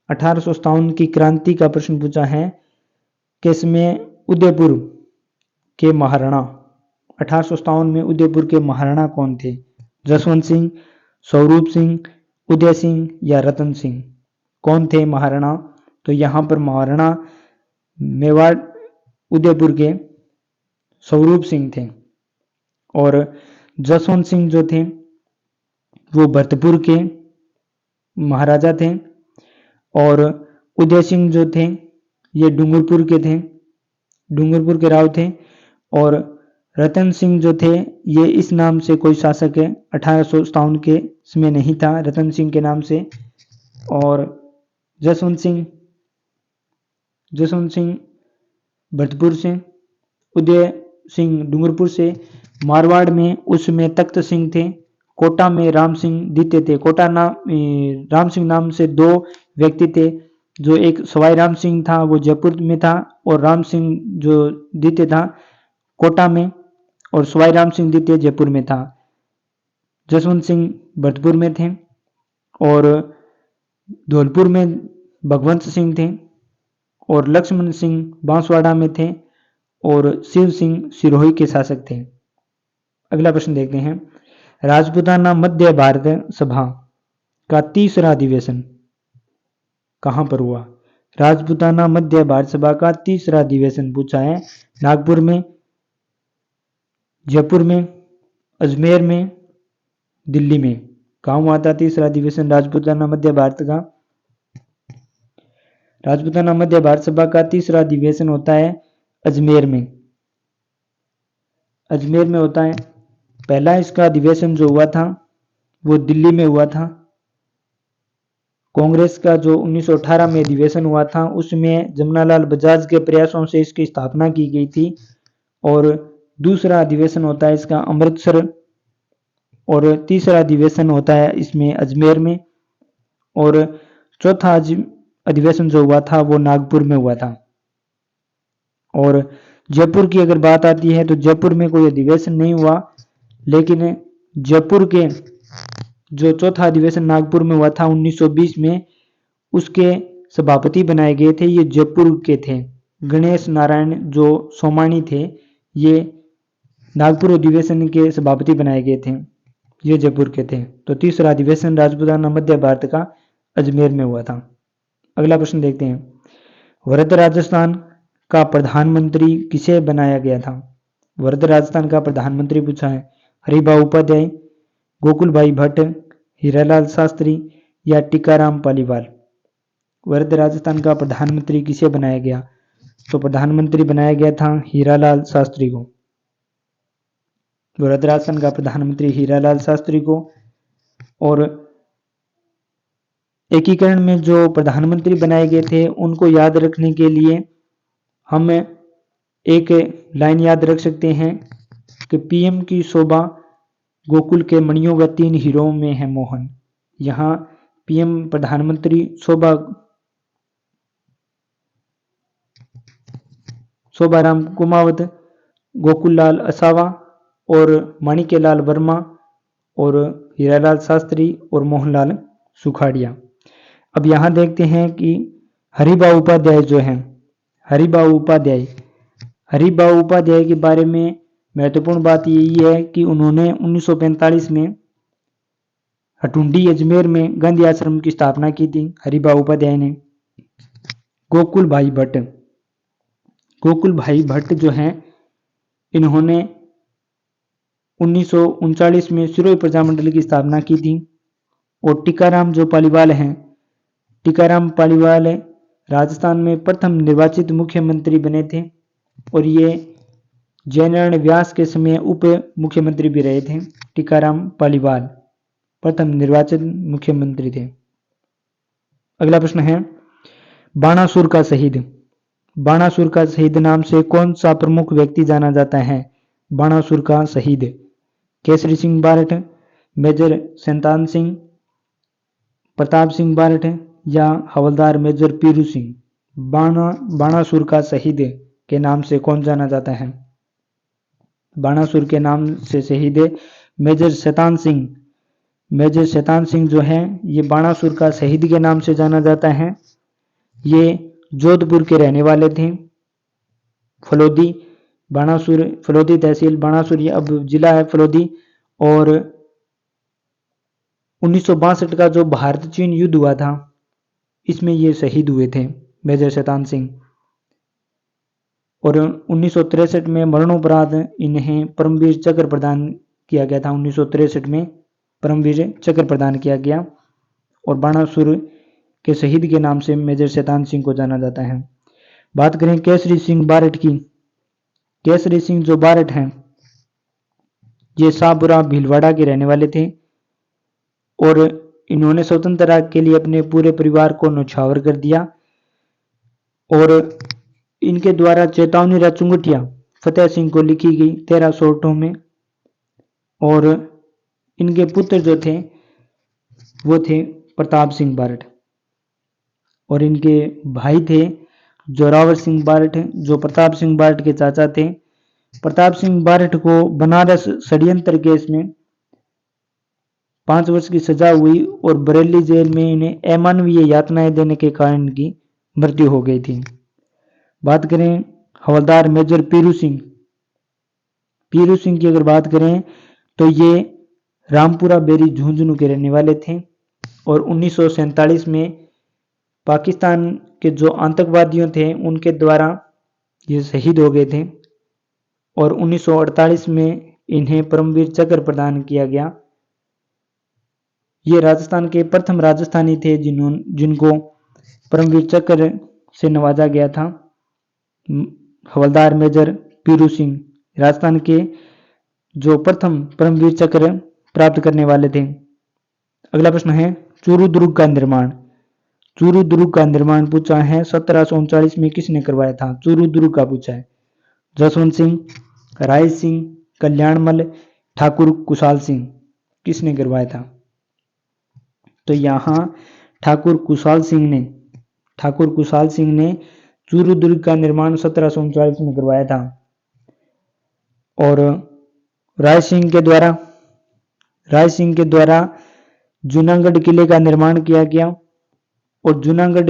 1857 की क्रांति का प्रश्न पूछा है कि इसमें उदयपुर के महाराणा, 1857 में उदयपुर के महाराणा कौन थे? जसवंत सिंह, स्वरूप सिंह, उदय सिंह या रतन सिंह, कौन थे महाराणा? तो यहाँ पर महाराणा मेवाड़ उदयपुर के स्वरूप सिंह थे। और जसवंत सिंह जो थे वो भरतपुर के महाराजा थे। और उदय सिंह जो थे ये डूंगरपुर के राव थे। और रतन सिंह जो थे ये इस नाम से कोई शासक है, 1857 के समय नहीं था रतन सिंह के नाम से। और जसवंत सिंह भरतपुर से, उदय सिंह डूंगरपुर से, मारवाड़ में उसमें तख्त सिंह थे, कोटा में राम सिंह द्वितीय थे। कोटा राम सिंह नाम से दो व्यक्ति थे, जो एक सवाई राम सिंह था वो जयपुर में था, और राम सिंह जो द्वितीय था कोटा में, और सवाई राम सिंह द्वितीय जयपुर में था। जसवंत सिंह भरतपुर में थे, और धौलपुर में भगवंत सिंह थे, और लक्ष्मण सिंह बांसवाड़ा में थे, और शिव सिंह सिरोही के शासक थे। अगला प्रश्न देखते हैं, राजपूताना मध्य भारत सभा का तीसरा अधिवेशन कहां पर हुआ? राजपूताना मध्य भारत सभा का तीसरा अधिवेशन पूछा है। नागपुर में, जयपुर में, अजमेर में, दिल्ली में। कहां हुआ था तीसरा अधिवेशन राजपूताना मध्य भारत का? राजपूताना मध्य भारत सभा का तीसरा अधिवेशन होता है अजमेर में। अजमेर में होता है। पहला इसका अधिवेशन जो हुआ था वो दिल्ली में हुआ था। कांग्रेस का जो 1918 में अधिवेशन हुआ था उसमें जमनालाल बजाज के प्रयासों से इसकी स्थापना की गई थी। और दूसरा अधिवेशन होता है इसका अमृतसर, और तीसरा अधिवेशन होता है इसमें अजमेर में, और चौथा अधिवेशन जो हुआ था वो नागपुर में हुआ था। और जयपुर की अगर बात आती है तो जयपुर में कोई अधिवेशन नहीं हुआ, लेकिन जयपुर के जो चौथा अधिवेशन नागपुर में हुआ था 1920 में, उसके सभापति बनाए गए थे ये जयपुर के थे। गणेश नारायण जो सोमानी थे ये नागपुर अधिवेशन के सभापति बनाए गए थे, ये जयपुर के थे। तो तीसरा अधिवेशन राजपूताना मध्य भारत का अजमेर में हुआ था। अगला प्रश्न देखते हैं, वृहद राजस्थान का प्रधानमंत्री किसे बनाया गया था? वृहद राजस्थान का प्रधानमंत्री पूछा है। हरिभाऊ उपाध्याय, गोकुल भाई भट्ट, हीरालाल शास्त्री या टीकाराम पालीवाल। वृहद राजस्थान का प्रधानमंत्री किसे बनाया गया? तो प्रधानमंत्री बनाया गया था हीरालाल शास्त्री को। वृहद राजस्थान का प्रधानमंत्री हीरालाल शास्त्री को। और एकीकरण में जो प्रधानमंत्री बनाए गए थे उनको याद रखने के लिए हम एक लाइन याद रख सकते हैं कि पीएम की शोभा गोकुल के मणियों व 3 हीरों में है मोहन। यहाँ पीएम प्रधानमंत्री शोभाराम कुमावत, गोकुललाल असावा और माणिक्यलाल वर्मा और हीरालाल शास्त्री और मोहनलाल सुखाड़िया। अब यहाँ देखते हैं कि हरिभाऊ उपाध्याय जो हैं, हरिभाऊ उपाध्याय के बारे में महत्वपूर्ण बात यही है कि उन्होंने 1945 में हटुंडी अजमेर में गांधी आश्रम की स्थापना की थी हरिभाऊ उपाध्याय ने। गोकुल भाई भट्ट जो हैं इन्होंने 1939 में सिरोही प्रजामंडल की स्थापना की थी। और टीकाराम जो पालीवाल हैं, टीकाराम पालीवाल राजस्थान में प्रथम निर्वाचित मुख्यमंत्री बने थे, और ये जयनारायण व्यास के समय उप मुख्यमंत्री भी रहे थे। टीकाराम पालीवाल प्रथम निर्वाचित मुख्यमंत्री थे। अगला प्रश्न है, बाणासुर का शहीद नाम से कौन सा प्रमुख व्यक्ति जाना जाता है? बाणासुर का शहीद केसरी सिंह बारठ, मेजर शैतान सिंह, प्रताप सिंह बारठ या हवलदार मेजर पीरू सिंह। बाणासुर का शहीद के नाम से कौन जाना जाता है? बाणासुर के नाम से शहीद मेजर शैतान सिंह। मेजर शैतान सिंह जो है ये बाणासुर का शहीद के नाम से जाना जाता है। ये जोधपुर के रहने वाले थे। फलोदी तहसील बाणासुर, ये अब जिला है फलोदी। और 1962 का जो भारत चीन युद्ध हुआ था इसमें ये शहीद हुए थे मेजर शैतान सिंह। और 1963 में मरणोपरांत इन्हें परमवीर चक्र प्रदान किया गया था। 1963 में परमवीर चक्र प्रदान किया गया, और बाणासुर के शहीद के नाम से मेजर शैतान सिंह को जाना जाता है। बात करें केसरी सिंह बारठ की। केसरी सिंह जो बारठ हैं ये शाहपुरा भीलवाड़ा के रहने वाले थे, और इन्होंने स्वतंत्रता के लिए अपने पूरे परिवार को न्यौछावर कर दिया। और इनके द्वारा चेतावनी राचुंगटिया फतेह सिंह को लिखी गई 13 शॉर्टों में। और इनके पुत्र जो थे वो थे प्रताप सिंह बारठ, और इनके भाई थे जोरावर सिंह बारठ जो प्रताप सिंह बारठ के चाचा थे। प्रताप सिंह बारठ को बनारस षड्यंत्र केस में 5 वर्ष की सजा हुई और बरेली जेल में इन्हें अमानवीय यातनाएं देने के कारण इनकी मृत्यु हो गई थी। बात करें हवलदार मेजर पीरू सिंह, पीरू सिंह की अगर बात करें तो ये रामपुरा बेरी झुंझुनू के रहने वाले थे और 1947 में पाकिस्तान के जो आतंकवादियों थे उनके द्वारा ये शहीद हो गए थे और 1948 में इन्हें परमवीर चक्र प्रदान किया गया। ये राजस्थान के प्रथम राजस्थानी थे जिनको परमवीर चक्र से नवाजा गया था। हवलदार मेजर पीरू सिंह राजस्थान के जो प्रथम परमवीर चक्र प्राप्त करने वाले थे। अगला प्रश्न है चूरू दुर्ग का निर्माण। चूरू दुर्ग का निर्माण पूछा है 1739 में किसने करवाया था? चूरू दुर्ग का पूछा है। जसवंत सिंह, राय सिंह, कल्याणमल, ठाकुर कुशाल सिंह, किसने करवाया था? तो यहाँ ठाकुर कुशाल सिंह ने चूरू दुर्ग का निर्माण 1739 में करवाया था। और राय सिंह के द्वारा जूनागढ़ किले का निर्माण किया गया और जूनागढ़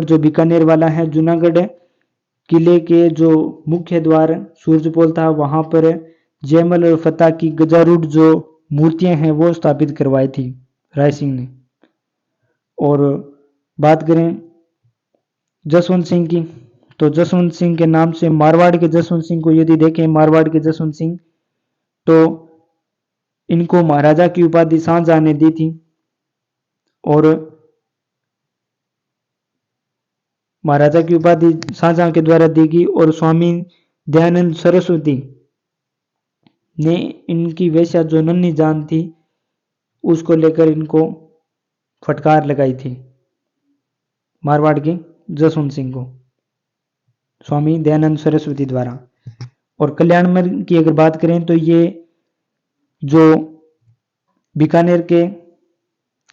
जो बीकानेर वाला है, जूनागढ़ किले के जो मुख्य द्वार सूरजपोल था वहां पर जयमल और फतेह की गजारूढ़ जो मूर्तियां हैं वो स्थापित करवाई थी राय सिंह ने। और बात करें जसवंत सिंह की, तो जसवंत सिंह के नाम से मारवाड़ के जसवंत सिंह को यदि देखें, मारवाड़ के जसवंत सिंह, तो इनको महाराजा की उपाधि शाहजहां ने दी थी और महाराजा की उपाधि शाहजहां के द्वारा दी गई और स्वामी दयानंद सरस्वती ने इनकी वेश्या जो नन्ही जान थी उसको लेकर इनको फटकार लगाई थी मारवाड़ के जसवंत सिंह को स्वामी दयानंद सरस्वती द्वारा। और कल्याणमल की अगर बात करें तो ये जो बीकानेर के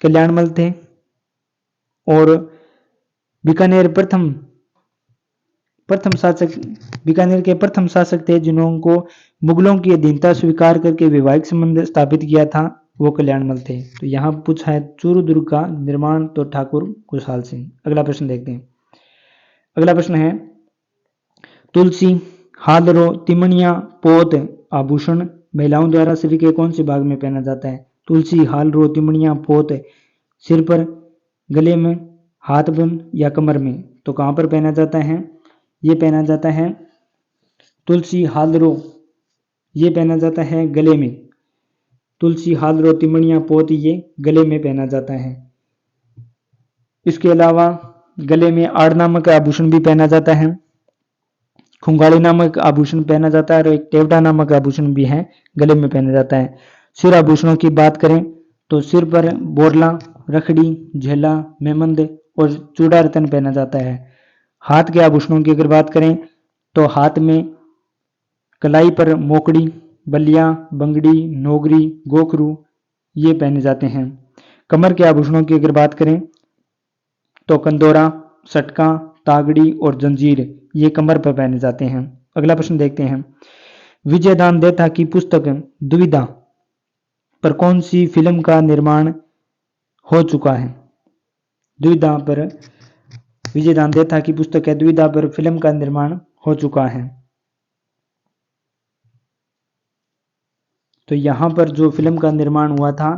कल्याणमल थे और बीकानेर के प्रथम शासक थे जिन्होंने मुगलों की अधीनता स्वीकार करके वैवाहिक संबंध स्थापित किया था, वो कल्याणमल थे। तो यहाँ पूछा है चूरू दुर्ग का निर्माण तो ठाकुर कुशाल सिंह। अगला प्रश्न देखते हैं। अगला प्रश्न है तुलसी, हादरो, तिमणिया, पोत आभूषण महिलाओं द्वारा शरीर के कौन से भाग में पहना जाता है? तुलसी, हालरो, तिमणिया, पोत सिर पर, गले में, हाथ बंद या कमर में। तो कहां पर पहना जाता है? ये पहना जाता है तुलसी, हालरो, ये पहना जाता है गले में। तुलसी, हालरो, तिमणिया, पोत ये गले में पहना जाता है। इसके अलावा गले में आड़ नामक आभूषण भी पहना जाता है, खुंगाड़ी नामक आभूषण पहना जाता है और एक टेवटा नामक आभूषण भी है गले में पहना जाता है। सिर आभूषणों की बात करें तो सिर पर बोरला, रखड़ी, झेला, मेमंद और चूड़ा रतन पहना जाता है। हाथ के आभूषणों की अगर बात करें तो हाथ में कलाई पर मोकड़ी, बलिया, बंगड़ी, नोगरी, गोखरू ये पहने जाते हैं। कमर के आभूषणों की अगर बात करें तो कंदोरा, सटका, तागड़ी और जंजीर ये कमर पर पहने जाते हैं। अगला प्रश्न देखते हैं। विजयदान देथा की पुस्तक दुविधा पर कौन सी फिल्म का निर्माण हो चुका है? दुविधा पर विजयदान देथा की पुस्तक है दुविधा पर फिल्म का निर्माण हो चुका है। तो यहां पर जो फिल्म का निर्माण हुआ था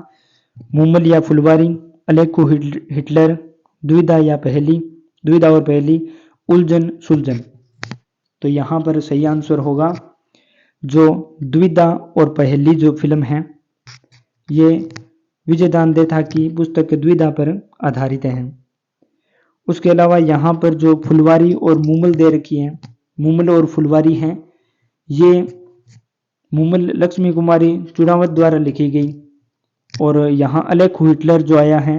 मुमल या फुलवारी, अलेखू हिटलर, दुविधा और पहली, उलझन सुलझन। तो यहां पर सही आंसर होगा जो दुविधा और पहली जो फिल्म है ये विजयदान देथा की पुस्तक द्विधा पर आधारित है। उसके अलावा यहाँ पर जो फुलवारी और मूमल दे रखी है, मूमल और फुलवारी हैं, ये मूमल लक्ष्मी कुमारी चुड़ावत द्वारा लिखी गई और यहाँ अलेखू हिटलर जो आया है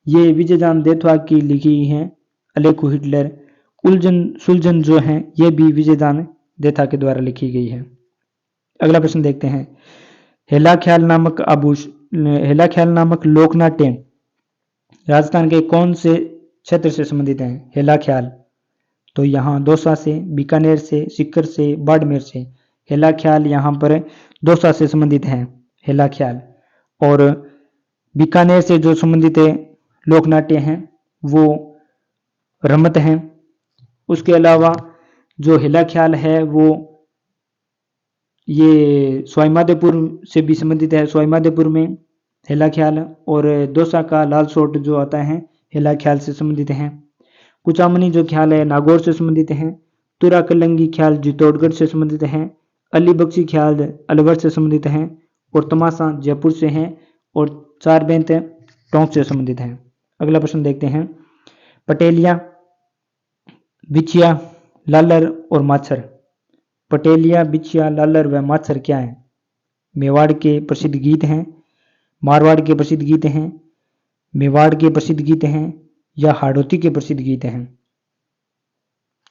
ये विजयदान देथा की लिखी है अलेखू हिटलर। उलझन सुलझन जो है ये भी विजयदान देथा के द्वारा लिखी गई है। अगला प्रश्न देखते हैं, हेला ख्याल नामक लोक नाट्य राजस्थान के कौन से क्षेत्र से संबंधित है? हेला ख्याल तो यहाँ दौसा से, बीकानेर से, सीकर से, बाड़मेर से। हेला ख्याल यहाँ पर दौसा से संबंधित है हेला ख्याल। और बीकानेर से जो संबंधित लोक नाट्य हैं वो रमत हैं। उसके अलावा जो हेला ख्याल है वो ये स्वाईमाधोपुर से भी संबंधित है, स्वाईमाधोपुर में हेला ख्याल। और दौसा का लाल सोट जो आता है हेला ख्याल से संबंधित है। कुचामनी जो ख्याल है नागौर से संबंधित है। तुरा कलंगी ख्याल चित्तौड़गढ़ से संबंधित है। अली बख्शी ख्याल अलवर से संबंधित है। और तमाशा जयपुर से है। और चार बेंत टोंक से संबंधित है। अगला प्रश्न देखते हैं, पटेलिया, बिछिया, लालर और माछर। पटेलिया, बिछिया, लालर व माछर क्या है? मेवाड़ के प्रसिद्ध गीत हैं, मारवाड़ के प्रसिद्ध गीत हैं, मेवाड़ के प्रसिद्ध गीत हैं या हाड़ौती के प्रसिद्ध गीत हैं?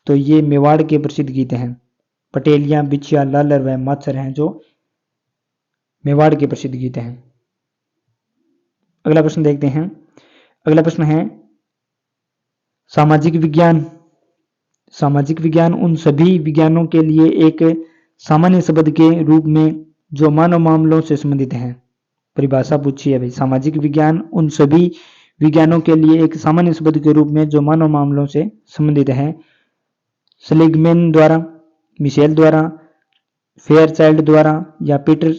तो ये मेवाड़ के प्रसिद्ध गीत हैं। पटेलिया, बिछिया, लालर व माछर हैं जो मेवाड़ के प्रसिद्ध गीत हैं। अगला प्रश्न देखते हैं, अगला प्रश्न है, सामाजिक विज्ञान। सामाजिक विज्ञान उन सभी विज्ञानों के लिए एक सामान्य शब्द के रूप में जो मानव मामलों से संबंधित हैं। परिभाषा पूछी है भाई, सामाजिक विज्ञान उन सभी विज्ञानों के लिए एक सामान्य शब्द के रूप में जो मानव मामलों से संबंधित है। सेलिगमैन द्वारा, मिशेल द्वारा, फेयरचाइल्ड द्वारा या पीटर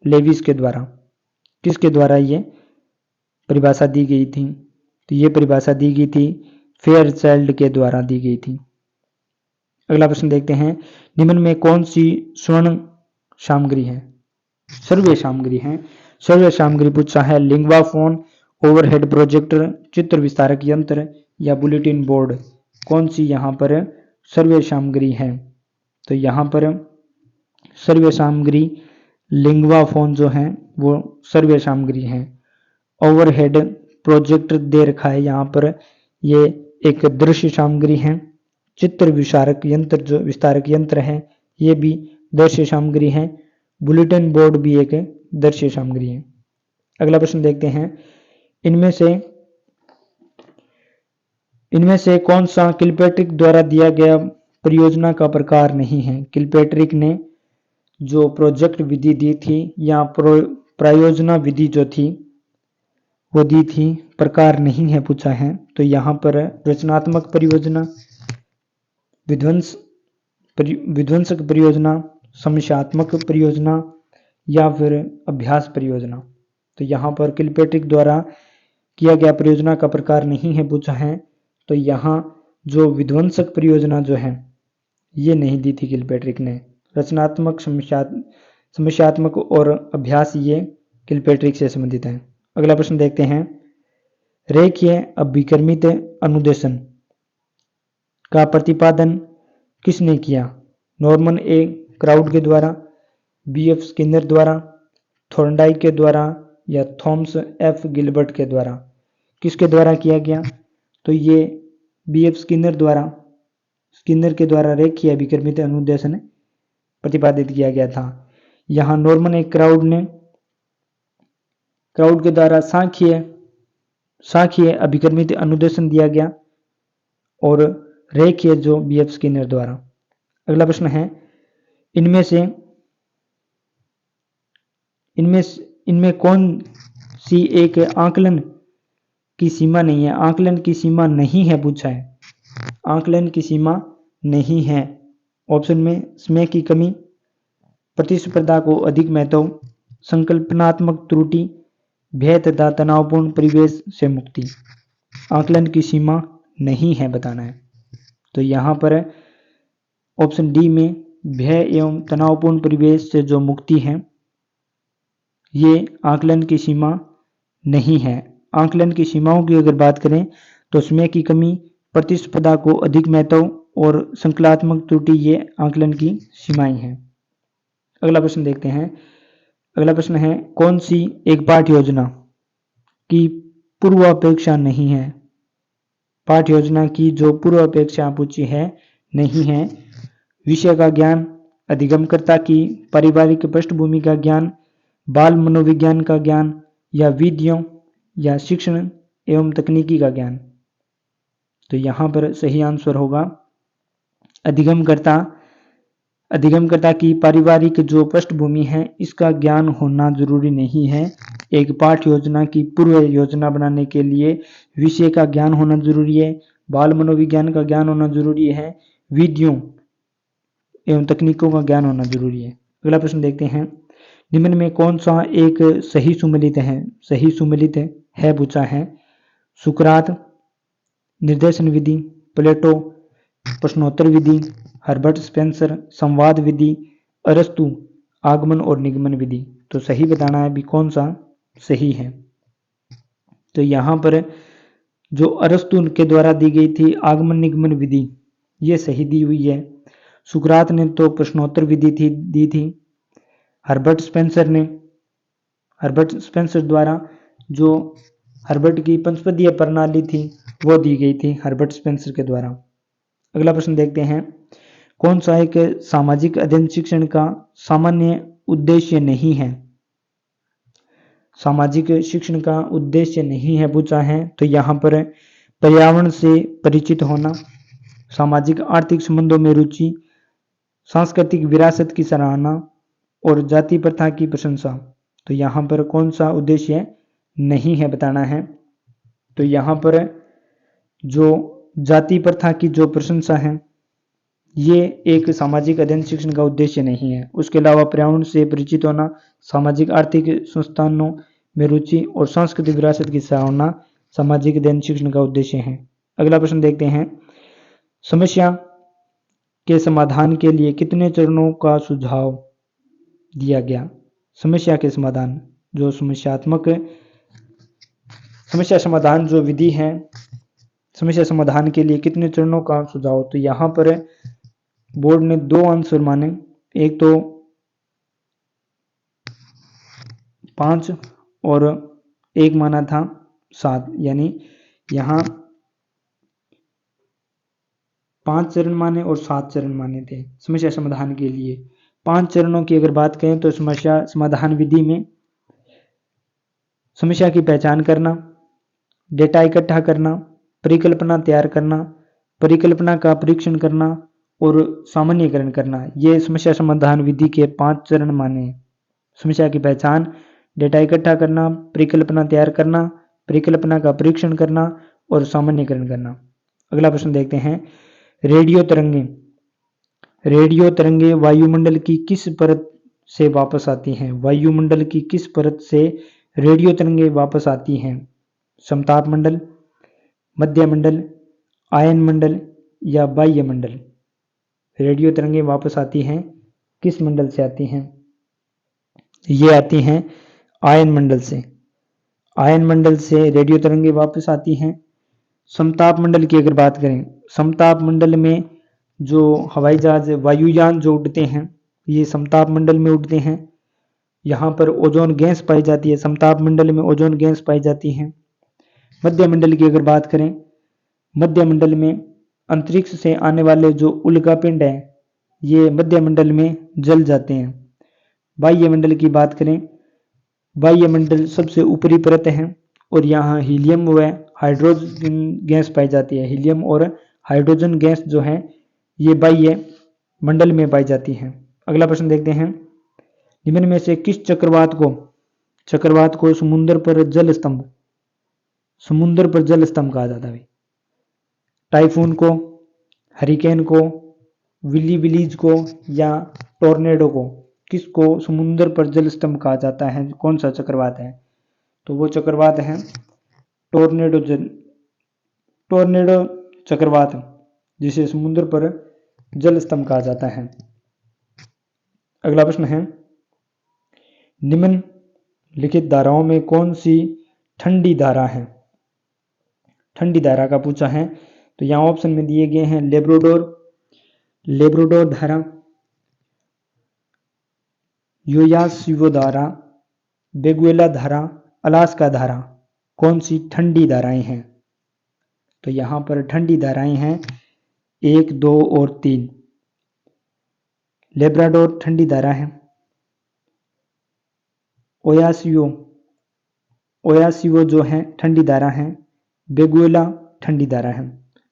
लेविस के द्वारा? किसके द्वारा ये परिभाषा दी गई थी? तो ये परिभाषा दी गई थी फेयरचाइल्ड के द्वारा दी गई थी। अगला प्रश्न देखते हैं, निम्न में कौन सी स्वर्ण सामग्री है? सर्वे सामग्री है। सर्वे सामग्री पूछा है, लिंगवा फोन, ओवरहेड प्रोजेक्टर, चित्र विस्तारक यंत्र या बुलेटिन बोर्ड। कौन सी यहाँ पर सर्वे सामग्री है? तो यहाँ पर सर्वे सामग्री लिंगवा फोन जो है वो सर्वे सामग्री है। ओवरहेड प्रोजेक्टर दे रखा है यहाँ पर, ये एक दृश्य सामग्री है। चित्र विस्तारक यंत्र है, ये भी दृश्य सामग्री है। बुलेटिन बोर्ड भी एक दृश्य सामग्री है। अगला प्रश्न देखते हैं, इनमें से कौन सा किलपैट्रिक द्वारा दिया गया परियोजना का प्रकार नहीं है? किलपैट्रिक ने जो प्रोजेक्ट विधि दी थी या प्रायोजना विधि जो थी वो दी थी, प्रकार नहीं है पूछा है। तो यहाँ पर रचनात्मक परियोजना, विध्वंसक परियोजना, समस्यात्मक परियोजना या फिर अभ्यास परियोजना। तो यहाँ पर किलपैट्रिक द्वारा किया गया परियोजना का प्रकार नहीं है पूछा है। तो यहाँ जो विध्वंसक परियोजना जो है ये नहीं दी थी किलपैट्रिक ने। रचनात्मक, समस्यात्मक और अभ्यास ये किलपैट्रिक से संबंधित है। अगला प्रश्न देखते हैं, रेखीय अभिकर्मित अनुदेशन का प्रतिपादन किसने किया? नॉर्मन ए क्राउड के द्वारा, बी.एफ. स्किनर द्वारा, थॉर्नडाइक के द्वारा या थॉमस एफ गिलबर्ट के द्वारा? किसके द्वारा किया गया? तो ये बी.एफ. स्किनर के द्वारा रेखीय अभिकर्मित अनुदेशन प्रतिपादित किया गया था। यहाँ नॉर्मन ए क्राउड के द्वारा सांख्यिकीय अभिकर्मित अनुदेशन दिया गया और रेखीय जो बी.एफ. स्किनर द्वारा। अगला प्रश्न है, इनमें कौन सी एक आकलन की सीमा नहीं है? आकलन की सीमा नहीं है पूछा है। आकलन की सीमा नहीं है। ऑप्शन में समय की कमी, प्रतिस्पर्धा को अधिक महत्व, संकल्पनात्मक त्रुटि, भय तथा तनावपूर्ण परिवेश से मुक्ति। आकलन की सीमा नहीं है बताना है। तो यहाँ पर ऑप्शन डी में भय एवं तनावपूर्ण परिवेश से जो मुक्ति है ये आकलन की सीमा नहीं है। आकलन की सीमाओं की अगर बात करें तो समय की कमी, प्रतिस्पर्धा को अधिक महत्व और संकल्पनात्मक त्रुटि ये आकलन की सीमाएं हैं। अगला प्रश्न देखते हैं। अगला प्रश्न है, कौन सी एक पाठ योजना की पूर्वापेक्षा नहीं है? पाठ्य योजना की जो पूर्व अपेक्षा पूछी है नहीं है। विषय का ज्ञान, अधिगमकर्ता की पारिवारिक पृष्ठभूमि का ज्ञान, बाल मनोविज्ञान का ज्ञान, या विधियों या शिक्षण एवं तकनीकी का ज्ञान। तो यहाँ पर सही आंसर होगा अधिगमकर्ता। अधिगमकर्ता की पारिवारिक जो पृष्ठभूमि है इसका ज्ञान होना जरूरी नहीं है। एक पाठ्य योजना की पूर्व योजना बनाने के लिए विषय का ज्ञान होना जरूरी है, बाल मनोविज्ञान का ज्ञान होना जरूरी है, विधियों एवं तकनीकों का ज्ञान होना जरूरी है। अगला प्रश्न देखते हैं, निम्न में कौन सा एक सही सुमेलित है? सही सुमेलित है पूछा है। सुकरात, निर्देशन विधि, प्लेटो, प्रश्नोत्तर विधि, हर्बर्ट स्पेंसर, संवाद विधि, अरस्तु, आगमन और निगमन विधि। तो सही बताना है भी कौन सा सही है। तो यहाँ पर जो अरस्तु के द्वारा दी गई थी आगमन निगमन विधि, ये सही दी हुई है। सुकरात ने तो प्रश्नोत्तर विधि दी थी। हर्बर्ट स्पेंसर द्वारा जो हर्बर्ट की पंचपदीय प्रणाली थी वो दी गई थी हर्बर्ट स्पेंसर के द्वारा। अगला प्रश्न देखते हैं, कौन सा एक सामाजिक अध्ययन शिक्षण का सामान्य उद्देश्य नहीं है? सामाजिक शिक्षण का उद्देश्य नहीं है पूछा है। तो यहाँ पर पर्यावरण से परिचित होना, सामाजिक आर्थिक संबंधों में रुचि, सांस्कृतिक विरासत की सराहना और जाति प्रथा की प्रशंसा। तो यहाँ पर कौन सा उद्देश्य नहीं है बताना है। तो यहाँ पर जो जाति प्रथा की जो प्रशंसा है ये एक सामाजिक अध्ययन शिक्षण का उद्देश्य नहीं है। उसके अलावा पर्यावरण से परिचित होना, सामाजिक आर्थिक संस्थानों में रुचि और सांस्कृतिक विरासत की सराहना सामाजिक अध्ययन शिक्षण का उद्देश्य है। अगला प्रश्न देखते हैं, समस्या के समाधान के लिए कितने चरणों का सुझाव दिया गया? समस्या के समाधान, जो समस्या समाधान जो विधि है, समस्या समाधान के लिए कितने चरणों का सुझाव? तो यहाँ पर बोर्ड ने 2 आंसर माने, एक तो 5 और एक माना था 7, यानी यहाँ 5 चरण माने और 7 चरण माने थे समस्या समाधान के लिए। 5 चरणों की अगर बात करें तो समस्या समाधान विधि में समस्या की पहचान करना, डेटा इकट्ठा करना, परिकल्पना तैयार करना, परिकल्पना का परीक्षण करना और सामान्यीकरण करना, ये समस्या समाधान विधि के 5 चरण माने हैं। समस्या की पहचान, डेटा इकट्ठा करना, परिकल्पना तैयार करना, परिकल्पना का परीक्षण करना और सामान्यीकरण करना। अगला प्रश्न देखते हैं, रेडियो तरंगे वायुमंडल की किस परत से वापस आती हैं? वायुमंडल की किस परत से रेडियो तरंगे वापस आती हैं? समताप मंडल, मध्य मंडल, आयन मंडल या बाह्य मंडल? रेडियो तरंगे वापस आती हैं किस मंडल से आती हैं? ये आती हैं आयन मंडल से। आयन मंडल से रेडियो तरंगे वापस आती हैं। समताप मंडल की अगर बात करें, समताप मंडल में जो हवाई जहाज वायुयान जो उड़ते हैं ये समताप मंडल में उड़ते हैं। यहाँ पर ओजोन गैस पाई जाती है, समताप मंडल में ओजोन गैस पाई जाती है। मध्य मंडल की अगर बात करें, मध्य मंडल में अंतरिक्ष से आने वाले जो उल्कापिंड है ये मध्य मंडल में जल जाते हैं। बाह्य मंडल की बात करें, बाह्य मंडल सबसे ऊपरी परत है और यहाँ हीलियम व हाइड्रोजन गैस पाई जाती है। हीलियम और हाइड्रोजन गैस जो है ये बाह्य मंडल में पाई जाती है। अगला प्रश्न देखते हैं, निम्न में से किस चक्रवात को समुद्र पर जल स्तंभ कहा जाता है? टाइफून को, हरिकेन को, विली विलीज को या टोर्नेडो को? किसको समुद्र पर जल स्तंभ कहा जाता है? कौन सा चक्रवात है? तो वो चक्रवात है टोर्नेडो चक्रवात, जिसे समुद्र पर जल स्तंभ कहा जाता है। अगला प्रश्न है, निम्न लिखित धाराओं में कौन सी ठंडी धारा है? ठंडी धारा का पूछा है। तो यहाँ ऑप्शन में दिए गए हैं लेब्रोडोर धारा, योयासिवो धारा, बेगुएला धारा, अलास्का धारा। कौन सी ठंडी धाराएं हैं? तो यहाँ पर ठंडी धाराएं हैं 1, 2 और 3। लेब्राडोर ठंडी धारा है। ओयासियो जो है ठंडी धारा है। बेगुएला ठंडी धारा है।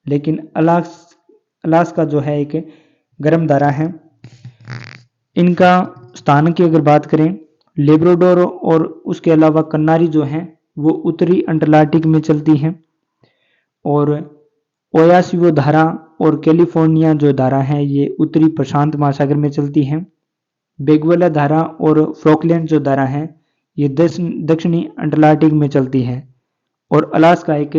लेकिन अलास्का जो है एक गर्म धारा है। इनका स्थान की अगर बात करें, लेब्राडोर और उसके अलावा कन्नारी जो है वो उत्तरी अंटार्कटिक में चलती हैं, और ओयासियो धारा और कैलिफोर्निया जो धारा है ये उत्तरी प्रशांत महासागर में चलती हैं। बेगुएला धारा और फॉकलैंड जो धारा है ये दक्षिणी अंटार्कटिक में चलती है, और अलास्का एक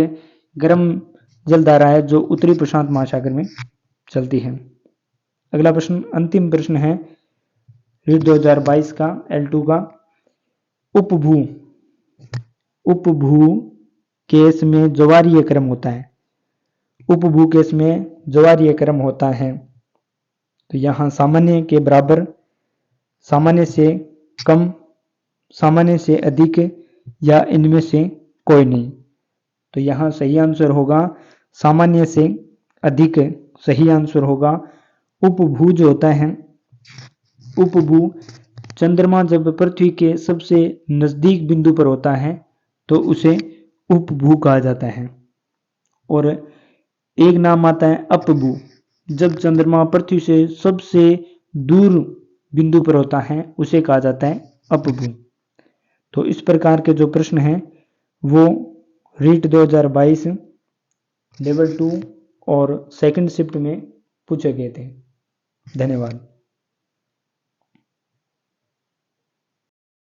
गर्म जल धारा है जो उत्तरी प्रशांत महासागर में चलती है। अगला प्रश्न, अंतिम प्रश्न है रीट 2022 का L2 का। उपभू केस में ज्वारीय क्रम होता है। उपभू केस में ज्वारीय क्रम होता है। तो यहाँ सामान्य के बराबर, सामान्य से कम, सामान्य से अधिक, या इनमें से कोई नहीं। तो यहाँ सही आंसर होगा सामान्य से अधिक सही आंसर होगा। उपभू जो होता है, उपभू चंद्रमा जब पृथ्वी के सबसे नजदीक बिंदु पर होता है तो उसे उपभू कहा जाता है। और एक नाम आता है अपभू, जब चंद्रमा पृथ्वी से सबसे दूर बिंदु पर होता है उसे कहा जाता है अपभू। तो इस प्रकार के जो प्रश्न हैं वो रीट 2022 लेवल 2 और सेकंड शिफ्ट में पूछे गए थे। धन्यवाद।